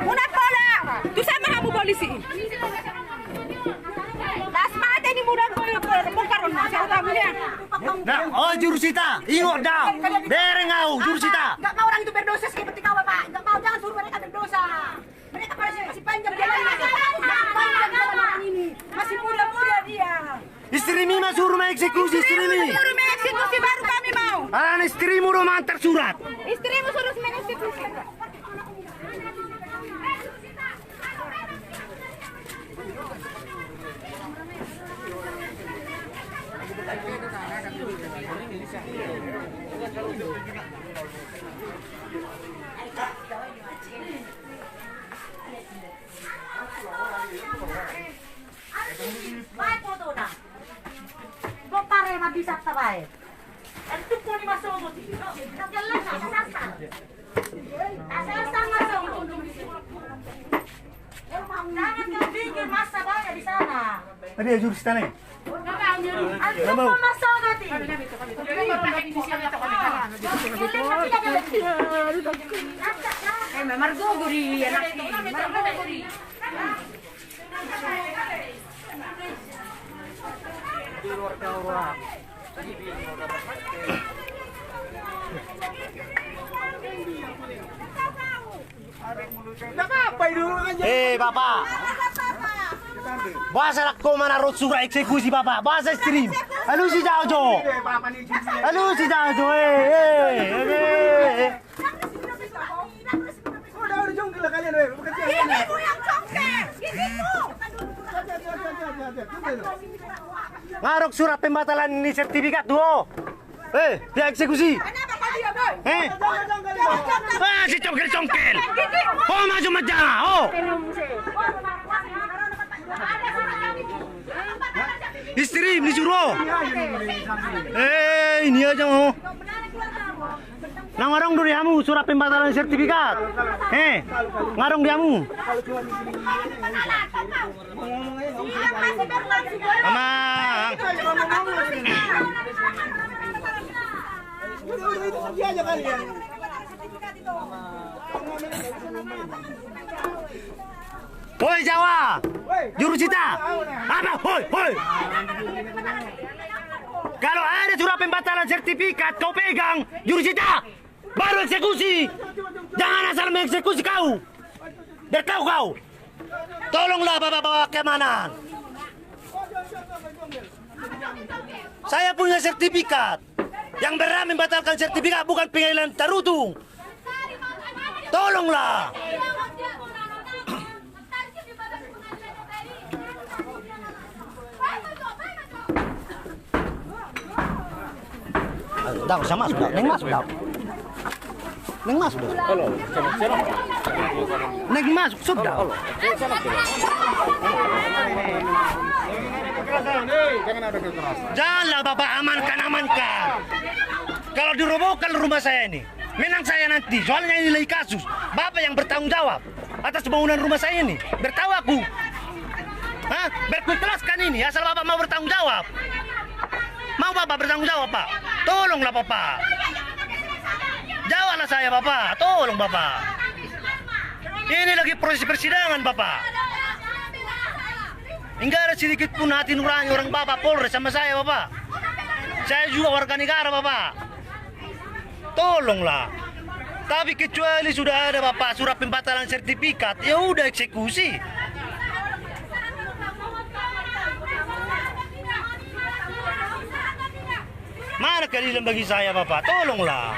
Una pola. Tu sama kamu polisi. Lasma aja ini mudah bongkar saya tahu ya. Nah, oh jurusita, ingat dah. Dereng kau jurusita. Enggak mau orang itu berdosa seperti kau, Bapak. Enggak mau, jangan suruh mereka berdosa. Mereka masih panjang jalan ini. Masih muda-muda dia. Istri Mima suruh mengeksekusi istri Mi. Suruh mengeksekusi baru kami mau. Anak istrimu udah mengantar surat. Istrimu suruh mengeksekusi. Baik foto dah. Kau pare mah bisa tabai. Itu pun masuk tu. Jalan asal masuk. Jangan kau bikin masa banyak di sana. Ada jurusita nih. Itu pun masuk nanti. Margo guri anak ini. Margo guri. Bapak. Bahasa ko manarot surat eksekusi Bapak. Bahasa stream. Alu si jauh. Gigimu yang congkak. Gigimu. Ngarok surat pembatalan ini sertifikat tuh. Dia eksekusi. Kenapa kau diam, boy? Si congkel. Oh maju maja. Oh. Istri ini suruh. Ini aja mau. Nang ngarong dulu kamu surat pembatalan sertifikat. Ngarong diamu. Amang. Hoi Jawa, jurusita. Apa? Hoi. Kalau ada surat pembatalan sertifikat kau pegang, jurusita, baru eksekusi. Jangan asal mengeksekusi kau. Bertahu kau. Tolonglah bapak-bapak keamanan. Saya punya sertifikat. Yang berhak membatalkan sertifikat bukan pengadilan Tarutung. Tolonglah. Dah, sama sudah. Neng mas sudah. Neng mas sudah. Janganlah Bapak amankan. Kalau dirobohkan rumah saya ini, menang saya nanti. Soalnya ini nilai kasus. Bapak yang bertanggung jawab atas pembangunan rumah saya ini. Bertahu aku. Berkutelaskan ini. Asal Bapak mau bertanggung jawab. Mau Bapak bertanggung jawab, Pak? Tolonglah Bapak. Jawablah saya, Bapak. Tolong Bapak. Ini lagi proses persidangan, Bapak. Enggak ada sedikit pun hati nurani orang Bapak Polres sama saya, Bapak. Saya juga warga negara, Bapak. Tolonglah. Tapi kecuali sudah ada Bapak surat pembatalan sertifikat, ya udah eksekusi. Mana keadilan bagi saya, Bapak? Tolonglah.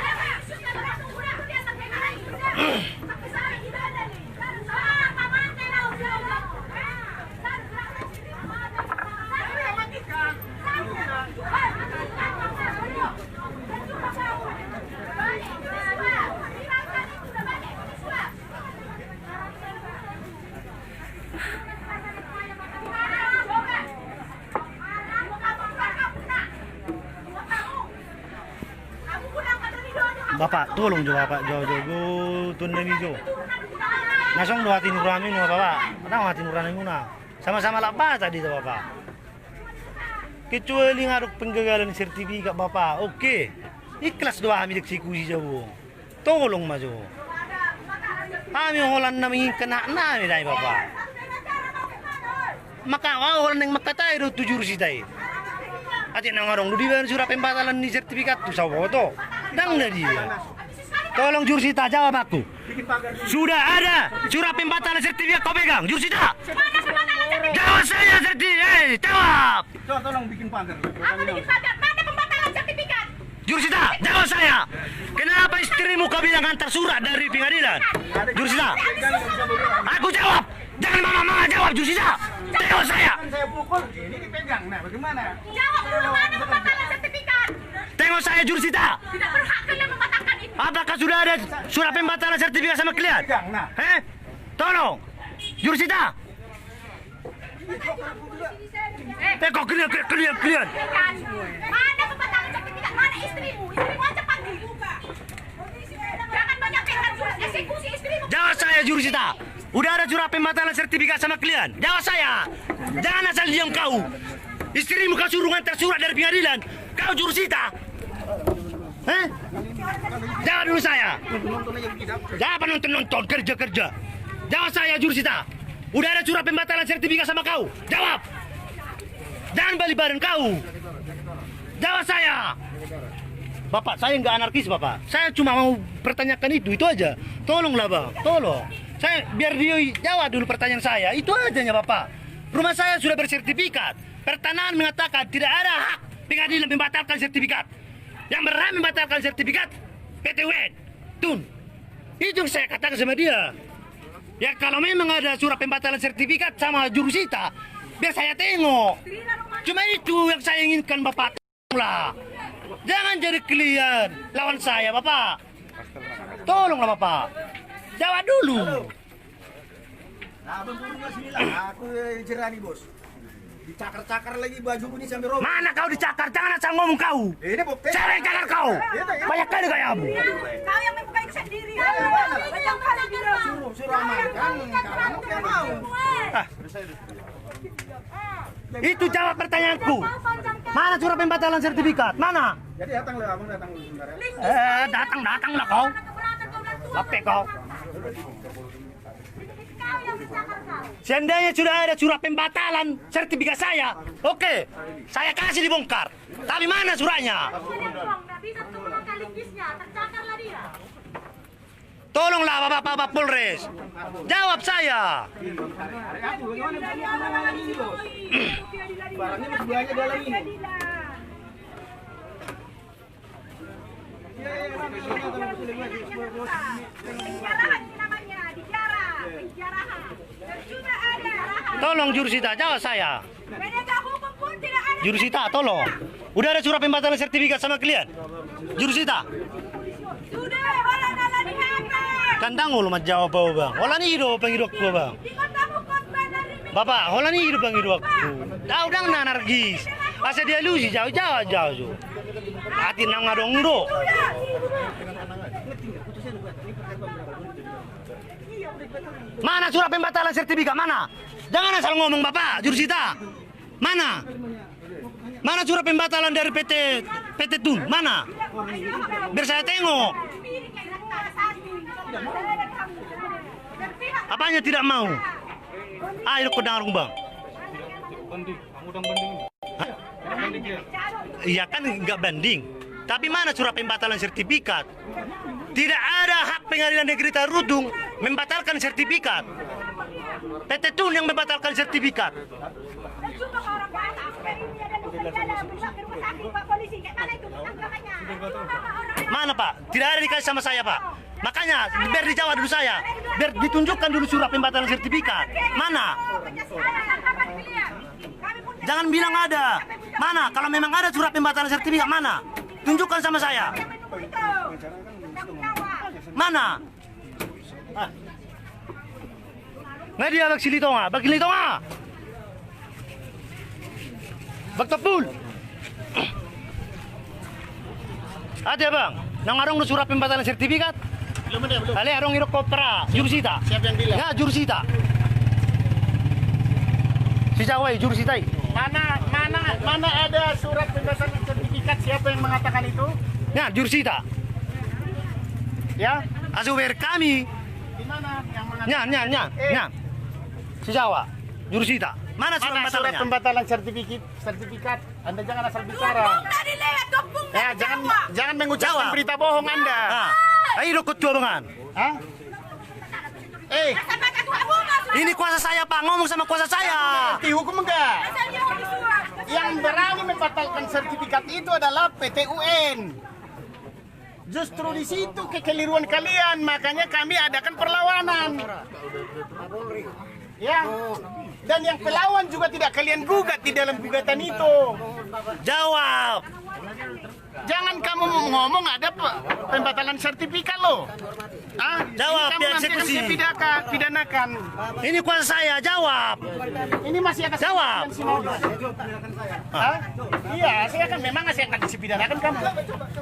Bapak, tolong jo Bapak, jo tunang jo. Nasong dua hati nurani no Bapak. Tahu hati nurani muna. Sama-sama apa tadi tuh Bapak. Kecuali ngaruk penggagalan sertifikat Bapak. Oke. Ikhlas doa kami eksekusi jauh. Tolong maju. Kami holan na kena nami dai Bapak. Maka holan yang makatai do tujur si dai. Ati nang ngarong di ban surat pembatalan ni sertifikat tu sawo to. Dang na dia. Tolong Jursita jawab aku. Sudah ada surat pembatalan sertifikat kau pegang, Jursita. Jawab saya sertifikat. Jawab. Tolong bikin pagar. Aku bikin pagar. Mana pembatalan sertifikat? Jursita, jawab saya. Kenapa istrimu kau bilang antar surat dari pengadilan? Jursita. Aku jawab. Jangan mama jawab, Jursita. Jawab saya. Saya pukul, ini dipegang. Nah, bagaimana? Jawab dulu mana pembatalan sertifikat? Tengok saya, Jursita. Tidak berhak kalian membatalkan itu. Apakah sudah ada surat pembatalan sertifikat sama kalian? Nah. Tolong, Jursita. Kok kalian? Mana pembatalan sertifikat? Mana istrimu? Istrimu aja panggil. Jangan banyak pegang surat eksekusi istrimu. Jawab saya, Jursita. Udah ada surat pembatalan sertifikat sama kalian? Jawab saya. Jangan asal diam kau. Istrimu kau suruh ngantar surat dari pengadilan. Kau Jursita. Jawab dulu saya. Jangan nonton kerja. Jawab saya, Jursita. Udah ada surat pembatalan sertifikat sama kau? Jawab. Jangan balik badan kau. Jawab saya. Bapak, saya nggak anarkis, Bapak. Saya cuma mau pertanyakan itu aja. Tolonglah, Bang. Tolong. Saya biar dia jawab dulu pertanyaan saya. Itu aja ya, Bapak. Rumah saya sudah bersertifikat. Pertanahan mengatakan tidak ada hak pengadilan membatalkan sertifikat. Yang berhak membatalkan sertifikat PT UN. Tun. Itu yang saya katakan sama dia. Ya kalau memang ada surat pembatalan sertifikat sama Jursita, biar saya tengok. Cuma itu yang saya inginkan, Bapak. Tolonglah. Jangan jadi klien lawan saya, Bapak. Tolonglah, Bapak. Jawab dulu. Nah, abang turunnya sini lah. Aku jerani, Bos. Dicakar-cakar lagi baju ini sampai robek. Mana kau dicakar? Jangan asal ngomong kau. Ini bukti. Saya yang cakar kau. Banyak kali kayamu. Kau yang membuka itu sendiri. Banyak kali Suruh amankan. Kalau dia mau. Itu jawab pertanyaanku. Mana surat pembatalan sertifikat? Mana? Jadi datanglah, abang datang dulu sebentar ya. Datanglah kau. Lapek kau. Seandainya sudah ada surat pembatalan sertifikat saya, oke, saya kasih dibongkar. Tapi mana suratnya? Tolonglah Bapak Polres, jawab saya. Barangnya masih banyak dalam ini. Tolong Jursita, jawab saya. Jursita, tolong. Udah ada surat pembatalan sertifikat sama kalian? Jursita. Kandang lu mah jawab bang. Holan hidup penghidup bang. Bapak, holan hidup penghidup aku. Tahu dang anarkis. Asa dia lusi jauh. Hati nang ngadong do. Mana surat pembatalan sertifikat mana? Jangan asal ngomong Bapak, Jursita. Mana? Mana surat pembatalan dari PT Tun? Mana? Biar saya tengok. Apanya tidak mau? Ayo ke dengar bang. Iya kan nggak banding. Tapi mana surat pembatalan sertifikat? Tidak ada hak pengadilan negeri Tarudung membatalkan sertifikat. PT Tun yang membatalkan sertifikat. Mana Pak? Tidak ada dikasih sama saya Pak. Makanya biar dijawab dulu saya. Biar ditunjukkan dulu surat pembatalan sertifikat. Mana? Jangan bilang ada. Mana? Kalau memang ada surat pembatalan sertifikat mana? Tunjukkan sama saya. Mana? Nggak dia bag silitonga, bag silitonga. Bag tepul. Ada bang. Nangarong no surat pembatalan sertifikat. Belum ada, belum. Ale arong iro kopra, jurusita. Siapa yang bilang? Ya, jurusita. Si Jawa, jurusita. Mana ada surat pembatalan sertifikat? Siapa yang mengatakan itu? Ya, jurusita. Ya, Asuber kami. di mana yang mengatakan? Nya. Si Jawa, jurusita. Mana surat Mana surat pembatalannya? pembatalan sertifikat? Anda jangan asal bicara. Tadi lewat gopung Ya, jangan mengucapkan Jawab. berita bohong Anda. Ayo ikut dua bangan. Hah? Sama aku bunga. Ini kuasa saya Pak, ngomong sama kuasa saya. Dihukum enggak? Asalnya di surat. Yang berani membatalkan sertifikat itu adalah PT UN. Justru di situ kekeliruan kalian, makanya kami adakan perlawanan. Ya. Dan yang pelawan juga tidak kalian gugat di dalam gugatan itu. Jawab. Jangan kamu ngomong ada pembatalan sertifikat loh. Jawab, Ini kamu biar nanti akan eksekusi. saya pidanakan. Ini kuasa saya, jawab. Ini masih atas Jawab. kepentingan Sinode. Hah? Iya, saya akan memang saya akan dipidanakan kamu.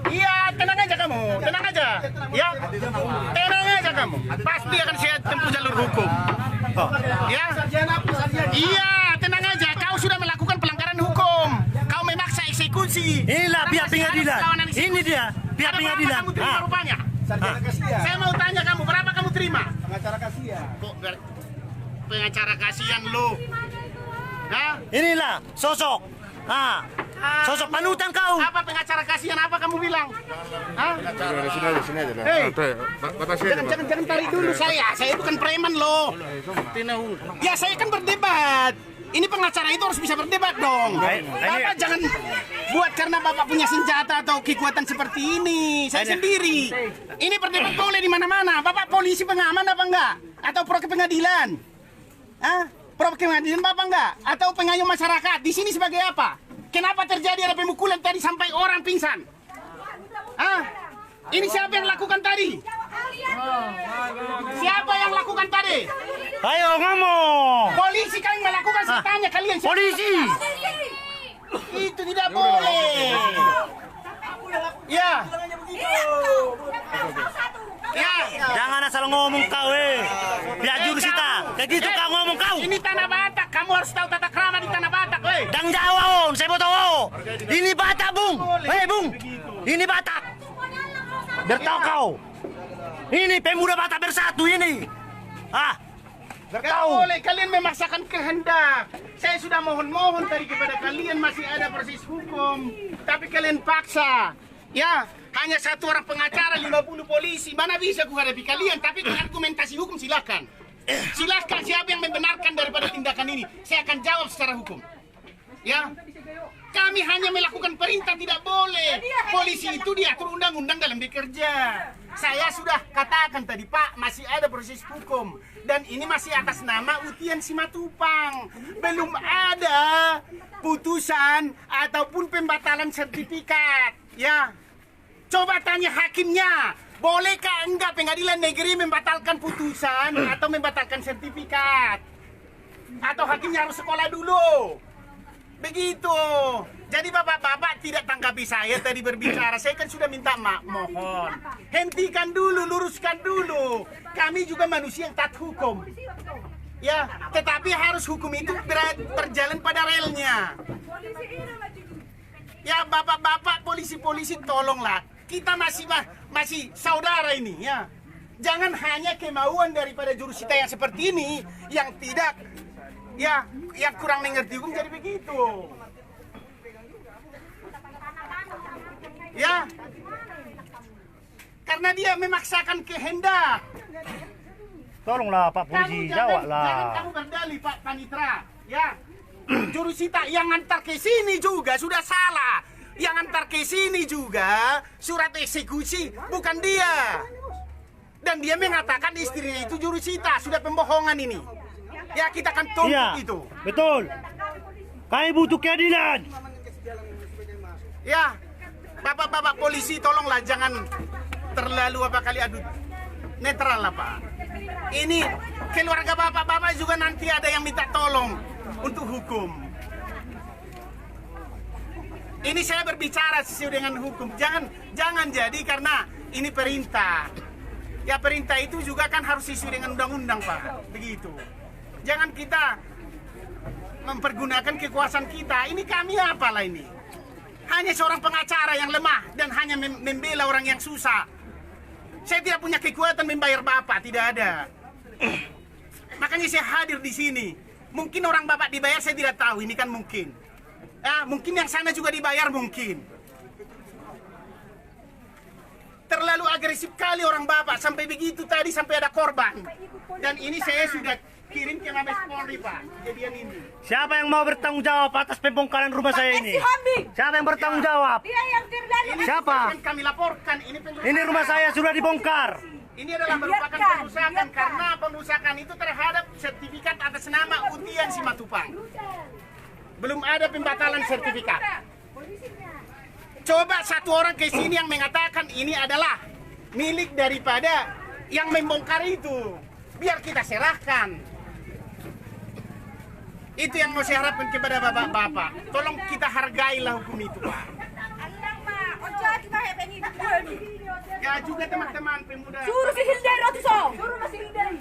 Iya, tenang aja kamu, tenang aja. Ya, tenang aja kamu. Pasti akan saya tempuh jalur hukum. Ya, iya, tenang aja. Kau sudah melakukan pelanggaran hukum. Kau memaksa eksekusi. Inilah pihak Masih ada pengadilan. perlawanan eksekusi. Ini dia, pihak Ada berapa pengadilan. kamu terima rupanya? Saya mau tanya kamu, berapa kamu terima? Pengacara kasihan. Kok pengacara kasihan lu? Hah? Inilah sosok. Sosok panutan kau. Apa pengacara kasihan? Apa kamu bilang? Hah? Sini aja lah. Hei. Batasi aja, Pak. Jangan tarik dulu saya. Saya bukan preman loh. Ya saya kan berdebat. Ini pengacara itu harus bisa berdebat dong. Bapak jangan buat karena Bapak punya senjata atau kekuatan seperti ini. Saya sendiri. Ini berdebat boleh di mana-mana. Bapak polisi pengaman apa enggak? Atau pro ke pengadilan? Pro ke pengadilan Bapak enggak? Atau pengayuh masyarakat? Di sini sebagai apa? Kenapa terjadi ada pemukulan tadi sampai orang pingsan? Ini siapa yang lakukan tadi? Siapa yang lakukan tadi? Ayo ngomong. Polisi kan yang melakukan, saya tanya kalian siapa? Polisi. Itu tidak boleh. Ya. Ya. Jangan asal ngomong kau Pihak jurusita. Kayak gitu kau ngomong kau. Ini tanah Batak, kamu harus tahu tata krama di tanah Batak, weh. Dang Jawa om, saya mau tahu. Ini Batak bung. Bung. Ini Batak. Bertahu kau. Ini pemuda Batak bersatu ini. Gak boleh, kalian memaksakan kehendak. Saya sudah mohon-mohon tadi kepada kalian, masih ada proses hukum. Tapi kalian paksa. Ya, hanya satu orang pengacara, 50 polisi. Mana bisa ku hadapi kalian? Tapi dengan argumentasi hukum silakan. Silakan siapa yang membenarkan daripada tindakan ini. Saya akan jawab secara hukum. Ya, kami hanya melakukan perintah, tidak boleh. Polisi itu diatur undang-undang dalam bekerja. Saya sudah katakan tadi Pak, masih ada proses hukum. Dan ini masih atas nama Utian Simatupang. Belum ada putusan ataupun pembatalan sertifikat. Ya, coba tanya hakimnya. Bolehkah enggak pengadilan negeri membatalkan putusan atau membatalkan sertifikat? Atau hakimnya harus sekolah dulu? Begitu. Jadi bapak-bapak tidak tanggapi saya tadi berbicara. Saya kan sudah minta mohon. Hentikan dulu, luruskan dulu. Kami juga manusia yang taat hukum. Ya, tetapi harus hukum itu berjalan pada relnya. Ya, bapak-bapak, polisi-polisi tolonglah. Kita masih saudara ini, ya. Jangan hanya kemauan daripada jurusita yang seperti ini yang tidak, ya, yang kurang mengerti hukum jadi begitu. Ya, karena dia memaksakan kehendak. Tolonglah Pak Polisi, jawab Jangan lah. kamu berdalih Pak Panitra. Ya, jurusita yang antar ke sini juga sudah salah. Yang antar ke sini juga surat eksekusi bukan dia. Dan dia mengatakan istrinya itu jurusita, sudah pembohongan ini. Ya, kita akan tuntut Iya, itu. betul. Kami butuh keadilan. Ya, bapak-bapak polisi tolonglah jangan terlalu apa kali adu netral lah Pak. Ini keluarga bapak-bapak juga nanti ada yang minta tolong untuk hukum. Ini saya berbicara sesuai dengan hukum. Jangan jadi karena ini perintah. Ya perintah itu juga kan harus sesuai dengan undang-undang, Pak. Begitu. Jangan kita mempergunakan kekuasaan kita. Ini kami apalah ini? Hanya seorang pengacara yang lemah dan hanya membela orang yang susah. Saya tidak punya kekuatan membayar Bapak, tidak ada. Makanya saya hadir di sini. Mungkin orang Bapak dibayar, saya tidak tahu. Ini kan mungkin. Ya, mungkin yang sana juga dibayar mungkin. Terlalu agresif kali orang Bapak sampai begitu tadi sampai ada korban. Dan ini saya sudah kirim ke Mabes Polri, Pak. Kejadian ini. Siapa yang mau bertanggung jawab atas pembongkaran rumah saya ini? Siapa yang bertanggung jawab? Dia yang terlalu. Ini Siapa? akan kami laporkan. Ini rumah saya sudah dibongkar. Ini adalah merupakan perusakan karena perusakan itu terhadap sertifikat atas nama Utian Simatupang. Belum ada pembatalan sertifikat. Coba satu orang ke sini yang mengatakan ini adalah milik daripada yang membongkar itu. Biar kita serahkan. Itu yang mau saya harapkan kepada bapak-bapak. Tolong kita hargailah hukum itu, Pak. Ya juga teman-teman pemuda. Suruh si Hildai Rotuso. Suruh si Hildai.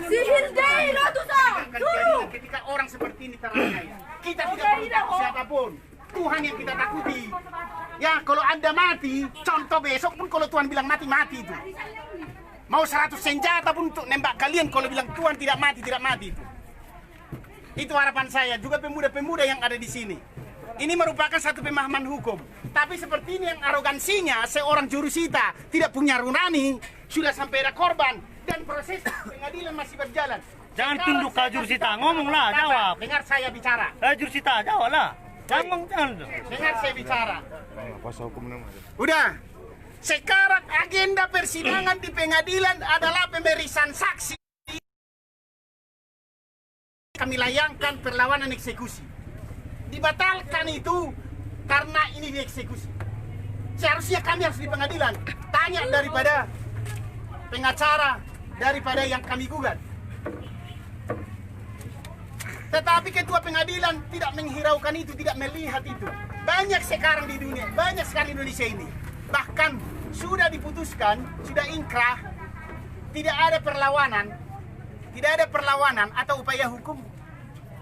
Si Hildai Rotuso. Suruh. Ketika orang seperti ini teraniaya, kita tidak perlu takut siapapun. Tuhan yang kita takuti. Ya kalau Anda mati, contoh besok pun kalau Tuhan bilang mati, mati itu. Mau 100 senjata pun untuk nembak kalian kalau bilang Tuhan tidak mati, tidak mati itu. Itu harapan saya juga pemuda-pemuda yang ada di sini. Ini merupakan satu pemahaman hukum. Tapi seperti ini yang arogansinya seorang jurusita tidak punya nurani, sudah sampai ada korban dan proses pengadilan masih berjalan. Jangan tunduk ke jurusita, ngomonglah, jawab. Dengar saya bicara. Jurusita, jawablah. Jangan. Dengar saya bicara. Udah. Sekarang agenda persidangan di pengadilan adalah pemeriksaan saksi. Kami layangkan perlawanan eksekusi. Dibatalkan itu karena ini dieksekusi. Seharusnya kami harus di pengadilan tanya daripada pengacara, daripada yang kami gugat. Tetapi ketua pengadilan tidak menghiraukan itu, tidak melihat itu. Banyak sekarang di dunia, banyak sekali Indonesia ini. Bahkan sudah diputuskan, sudah inkrah, tidak ada perlawanan atau upaya hukum.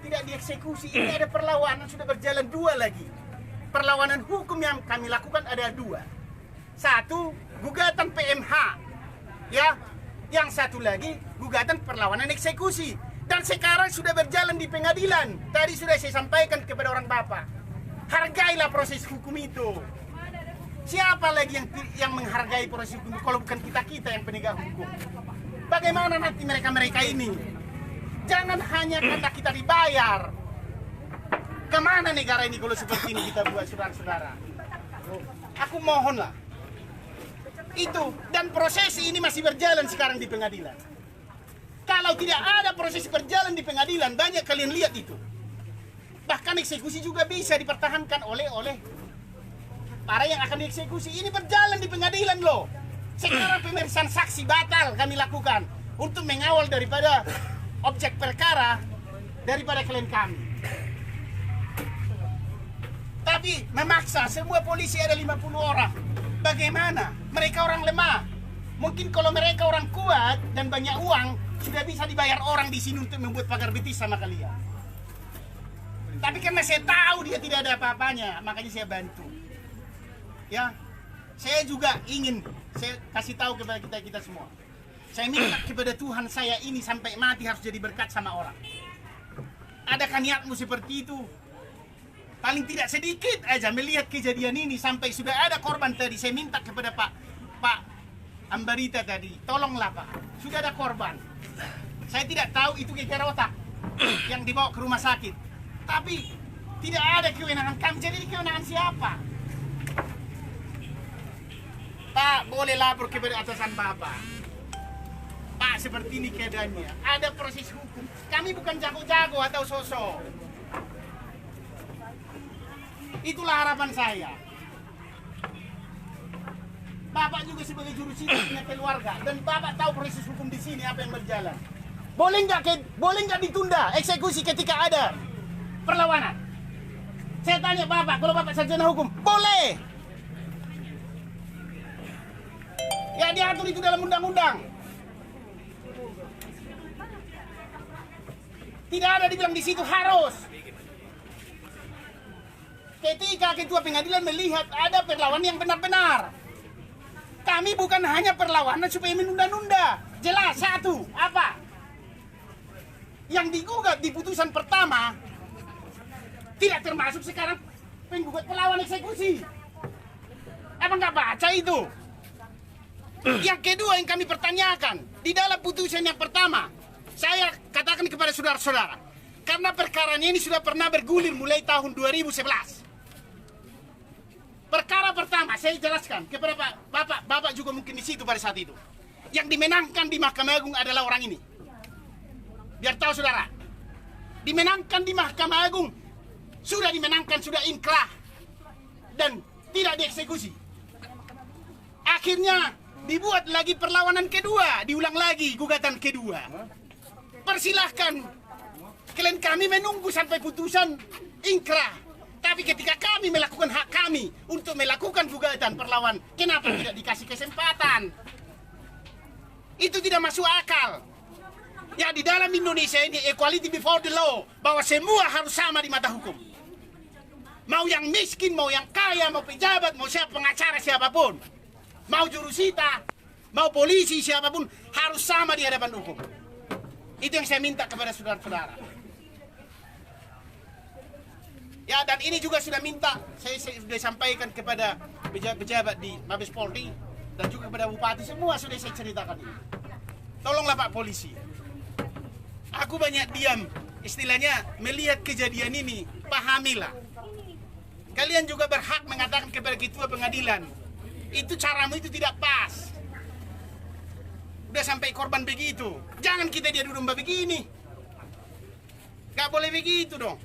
Tidak dieksekusi, ini ada perlawanan sudah berjalan dua lagi. Perlawanan hukum yang kami lakukan ada dua. Satu, gugatan PMH. Ya, yang satu lagi gugatan perlawanan eksekusi. Dan sekarang sudah berjalan di pengadilan. Tadi sudah saya sampaikan kepada orang Bapak. Hargailah proses hukum itu. Siapa lagi yang menghargai proses hukum kalau bukan kita yang penegak hukum? Bagaimana nanti mereka ini? Jangan hanya karena kita dibayar. Kemana negara ini kalau seperti ini kita buat saudara-saudara? Aku mohonlah. Itu dan proses ini masih berjalan sekarang di pengadilan. Kalau tidak ada proses berjalan di pengadilan, banyak kalian lihat itu. Bahkan eksekusi juga bisa dipertahankan oleh para yang akan dieksekusi. Ini berjalan di pengadilan loh. Sekarang pemeriksaan saksi batal kami lakukan untuk mengawal daripada objek perkara daripada klien kami. Tapi memaksa semua polisi ada 50 orang. Bagaimana? Mereka orang lemah. Mungkin kalau mereka orang kuat dan banyak uang, sudah bisa dibayar orang di sini untuk membuat pagar betis sama kalian. Tapi karena saya tahu dia tidak ada apa-apanya, makanya saya bantu. Ya, saya juga ingin saya kasih tahu kepada kita semua. Saya minta kepada Tuhan saya ini sampai mati harus jadi berkat sama orang. Adakah niatmu seperti itu? Paling tidak sedikit aja melihat kejadian ini sampai sudah ada korban tadi. Saya minta kepada Pak Ambarita tadi, tolonglah Pak, sudah ada korban. Saya tidak tahu itu gegar otak yang dibawa ke rumah sakit. Tapi tidak ada kewenangan kami, jadi kewenangan siapa? Pak, boleh lapor kepada atasan Bapak. Pak, seperti ini keadaannya. Ada proses hukum. Kami bukan jago-jago atau sosok. Itulah harapan saya. Bapak juga sebagai jurusita punya keluarga dan Bapak tahu proses hukum di sini apa yang berjalan. Boleh nggak ditunda eksekusi ketika ada perlawanan? Saya tanya Bapak, kalau Bapak sarjana hukum, boleh. Ya diatur itu dalam undang-undang. Tidak ada dibilang di situ harus. Ketika ketua pengadilan melihat ada perlawanan yang benar-benar. Kami bukan hanya perlawanan supaya menunda-nunda. Jelas satu, apa? Yang digugat di putusan pertama tidak termasuk sekarang penggugat perlawanan eksekusi. Emang nggak baca itu? Yang kedua yang kami pertanyakan di dalam putusan yang pertama, saya katakan kepada saudara-saudara, karena perkaranya ini sudah pernah bergulir mulai tahun 2011. Perkara pertama saya jelaskan kepada Bapak juga mungkin di situ pada saat itu. Yang dimenangkan di Mahkamah Agung adalah orang ini. Biar tahu saudara, dimenangkan di Mahkamah Agung, sudah dimenangkan, sudah inkrah dan tidak dieksekusi. Akhirnya dibuat lagi perlawanan kedua, diulang lagi gugatan kedua. Persilahkan klien kami menunggu sampai putusan inkrah. Tapi ketika kami melakukan hak kami untuk melakukan gugatan perlawan, kenapa tidak dikasih kesempatan? Itu tidak masuk akal. Ya di dalam Indonesia ini equality before the law, bahwa semua harus sama di mata hukum. Mau yang miskin, mau yang kaya, mau pejabat, mau siapa pengacara siapapun, mau jurusita, mau polisi siapapun harus sama di hadapan hukum. Itu yang saya minta kepada saudara-saudara. Ya dan ini juga sudah minta, saya sudah sampaikan kepada pejabat di Mabes Polri dan juga kepada Bupati, semua sudah saya ceritakan ini. Tolonglah Pak Polisi. Aku banyak diam, istilahnya melihat kejadian ini, pahamilah. Kalian juga berhak mengatakan kepada ketua pengadilan, itu caramu itu tidak pas. Udah sampai korban begitu, jangan kita diadu domba begini. Gak boleh begitu dong.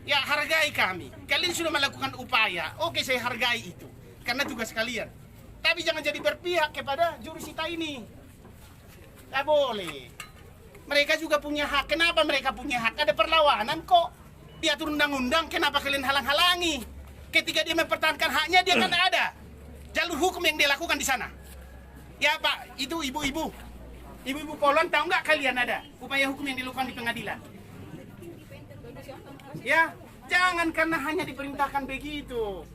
Ya hargai kami. Kalian sudah melakukan upaya. Oke, saya hargai itu. Karena tugas kalian. Tapi jangan jadi berpihak kepada jurusita ini. Tidak boleh. Mereka juga punya hak. Kenapa mereka punya hak? Ada perlawanan kok. Diatur undang-undang, kenapa kalian halang-halangi? Ketika dia mempertahankan haknya, dia kan ada jalur hukum yang dia lakukan di sana. Ya Pak, itu ibu-ibu. Ibu-ibu Polon, tahu nggak kalian ada upaya hukum yang dilakukan di pengadilan? Ya, jangan karena hanya diperintahkan begitu.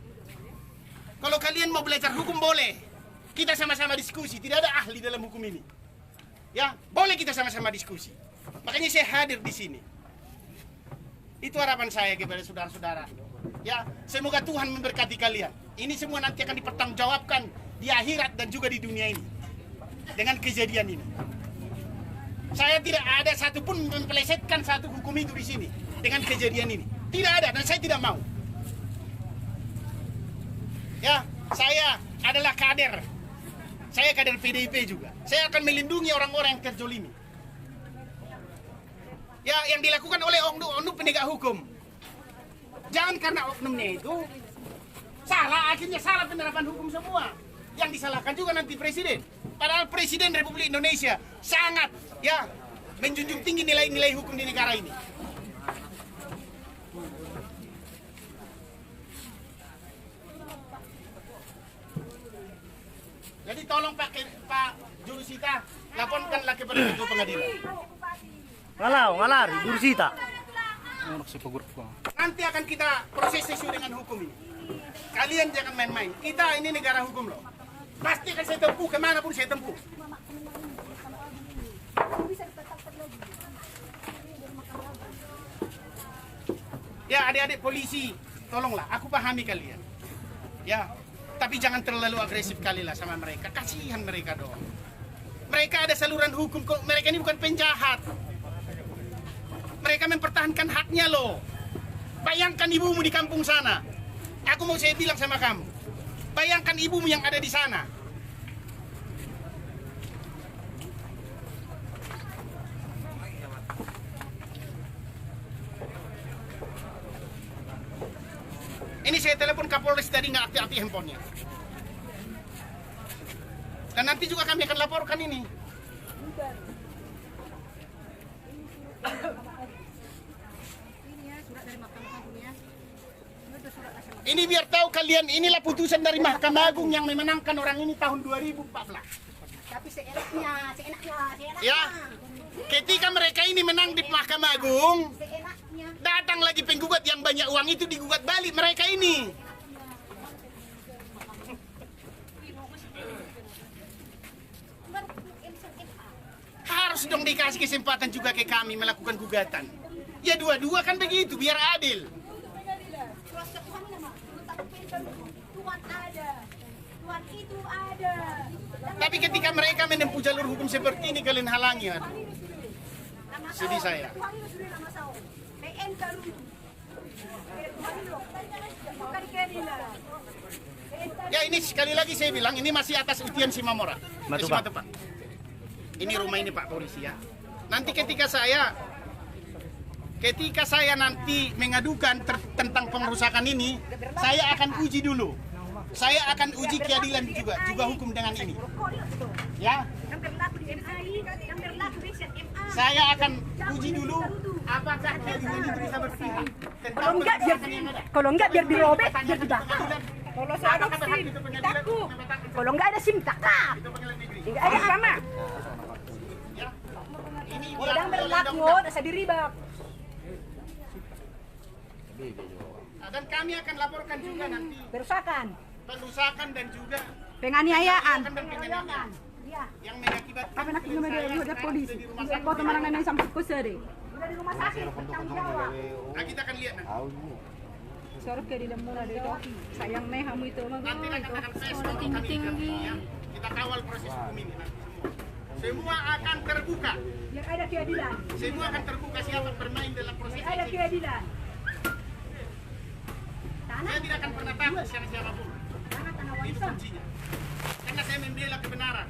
Kalau kalian mau belajar hukum boleh. Kita sama-sama diskusi, tidak ada ahli dalam hukum ini. Ya, boleh kita sama-sama diskusi. Makanya saya hadir di sini. Itu harapan saya kepada saudara-saudara. Ya, semoga Tuhan memberkati kalian. Ini semua nanti akan dipertanggungjawabkan di akhirat dan juga di dunia ini. Dengan kejadian ini. Saya tidak ada satupun mempelesetkan satu hukum itu di sini. Dengan kejadian ini. Tidak ada dan saya tidak mau. Ya, saya adalah kader. Saya kader PDIP juga. Saya akan melindungi orang-orang yang terzolimi. Ya, yang dilakukan oleh oknum penegak hukum. Jangan karena oknumnya itu salah, akhirnya salah penerapan hukum semua. Yang disalahkan juga nanti presiden. Padahal Presiden Republik Indonesia sangat ya menjunjung tinggi nilai-nilai hukum di negara ini. Jadi tolong Pak Jurusita, laporkanlah kepada ketua pengadilan. Ngalar, jurusita. Nanti akan kita proses sesuai dengan hukum ini. Kalian jangan main-main. Kita ini negara hukum loh. Pasti akan saya tempuh, kemanapun saya tempuh. Ya adik-adik polisi, tolonglah, aku pahami kalian. Ya, tapi jangan terlalu agresif kali lah sama mereka. Kasihan mereka dong. Mereka ada saluran hukum kok. Mereka ini bukan penjahat. Mereka mempertahankan haknya loh. Bayangkan ibumu di kampung sana. Aku mau saya bilang sama kamu. Bayangkan ibumu yang ada di sana. Ini saya telepon Kapolres tadi nggak aktif-aktif handphonenya. Dan nanti juga kami akan laporkan ini. Ini biar tahu kalian, inilah putusan dari Mahkamah Agung yang memenangkan orang ini tahun 2014. Tapi seenaknya. Ya, ketika mereka ini menang di Mahkamah Agung, Seenaknya. datang lagi penggugat yang banyak uang itu digugat balik mereka ini. Harus dong dikasih kesempatan juga ke kami melakukan gugatan. Ya dua-dua kan begitu, biar adil. Tuhan ada. Tuhan itu ada. Tapi ketika mereka menempuh jalur hukum seperti ini, kalian halangi. Aduh. Sedih saya. Tuhan itu sudah nama saya. PN Karu. Bukan keadilan. Ya ini sekali lagi saya bilang, ini masih atas ujian Simamora. Matupa. Pak. Ini rumah ini Pak Polisi ya. Nanti ketika saya nanti mengadukan tentang pengerusakan ini, saya akan uji dulu. Saya akan uji keadilan juga hukum dengan ini. Ya. Yang berlaku di MAI, yang berlaku di SMA. Saya akan uji dulu apakah keadilan itu bisa berpihak. Kalau enggak biar dirobek, biar dibakar. Kalau saya ada SIM, takut. Kalau enggak ada SIM, takut. Enggak ada sama. Kalau yang berlaku, saya diribak. Dan kami akan laporkan juga nanti Perusakan, perusakan dan juga penganiayaan. penganiayaan Iya. yang mengakibatkan Apa nak kena ada polisi? di rumah sakit. Kau teman yang sampai kusari. Udah di rumah sakit, bertanggung jawab. Nah, kita akan lihat nanti. Sorok ke di dalam mula itu. Sayang nih kamu itu mah. Nanti akan Facebook tinggi. Kita kawal proses hukum ini nanti semua akan terbuka. Biar ada keadilan. Semua akan terbuka siapa bermain dalam proses Biar ada ini. keadilan. Saya tidak akan pernah takut siapapun. Tanah Itu warisan. kuncinya. Karena saya membela kebenaran.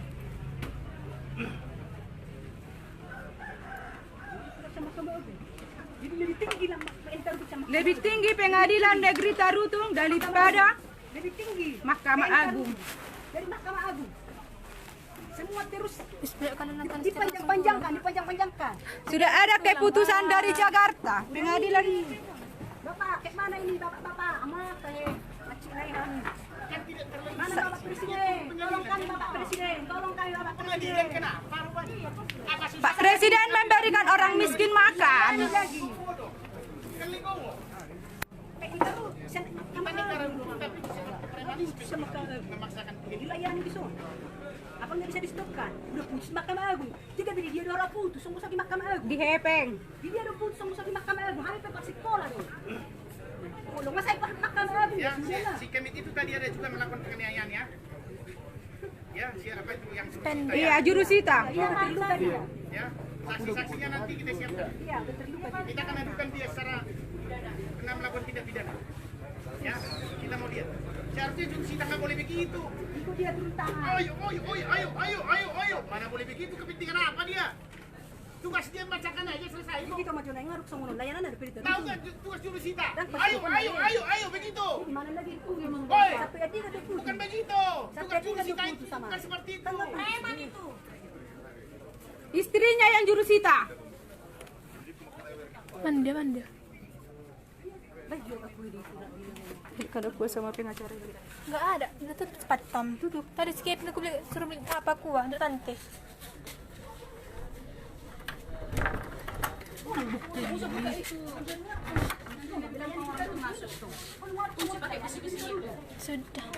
Jadi lebih tinggi lah sama. Lebih tinggi pengadilan negeri Tarutung daripada Lebih tinggi. Mahkamah Agung. Dari Mahkamah Agung. Semua terus dipanjang-panjangkan. Sudah ada keputusan dari Jakarta. Pengadilan Bapak, kayak mana ini bapak-bapak? Amat kayak macam Mana Bapak Presiden? Tolong kami Bapak Presiden. Tolong kami Bapak Pengadilan Presiden. kenapa rupanya? Apa susah? Pak Presiden memberikan orang miskin makan. Lagi. Kan legowo. Kayak itu Kita negara dulu tapi premanisme memaksakan begini. dilayani di sana. Apa nggak bisa di-stopkan? Udah putus Mahkamah Agung. Jika dia udah putus, semua di Mahkamah Agung. Dihepeng. Dia udah putus, semua di Mahkamah Agung. Hari itu sekolah dong. Kalau nggak saya pakai Mahkamah Agung Ya, ya. si Kemit itu tadi ada juga melakukan penganiayaan ya. Ya, siapa itu yang Iya, jurusita. Iya, terluka dia. ya. Saksi-saksinya nanti kita siapkan. Iya, udah terluka dia. Kita akan adukan dia secara kena melakukan tindak pidana. Ya, kita mau lihat. Seharusnya jurusita nggak boleh begitu. Itu dia turun tangan. Ayo. Mana boleh begitu, kepentingan apa dia? Tugas dia bacakan aja selesai. Ini kita maju naik ngaruk sama layanan ada berita. Tahu nggak tugas jurusita? Dan pasti Ayo begitu. Di mana lagi itu memang Oi, sampai dia tidak putus. bukan begitu. Tugas Sampai dia jurusita tidak itu putus sama. bukan seperti itu. Preman itu. Istrinya yang jurusita. Manda. Baju aku di surat ini. Kalau gue sama pengacara. Nggak ada, itu cepat tam tutup. Tadi skip aku beli suruh beli apa kuah, untuk tante. Sudah.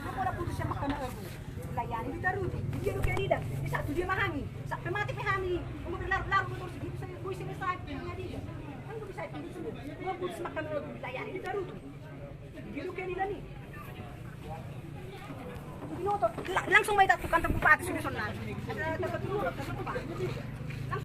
Aku udah putus sama Mahkamah Agung. Layani ditaruh. Dia udah keadilan. Di satu dia mahami. Sampai mati mahami. Umur berlarut-larut terus gitu saya gue selesai pengadilan. Kan gue bisa itu semua. Gue putus Mahkamah Agung. Layani ditaruh. Dia udah keadilan nih. Langsung may tatukan ng bupati sunod-sunod. At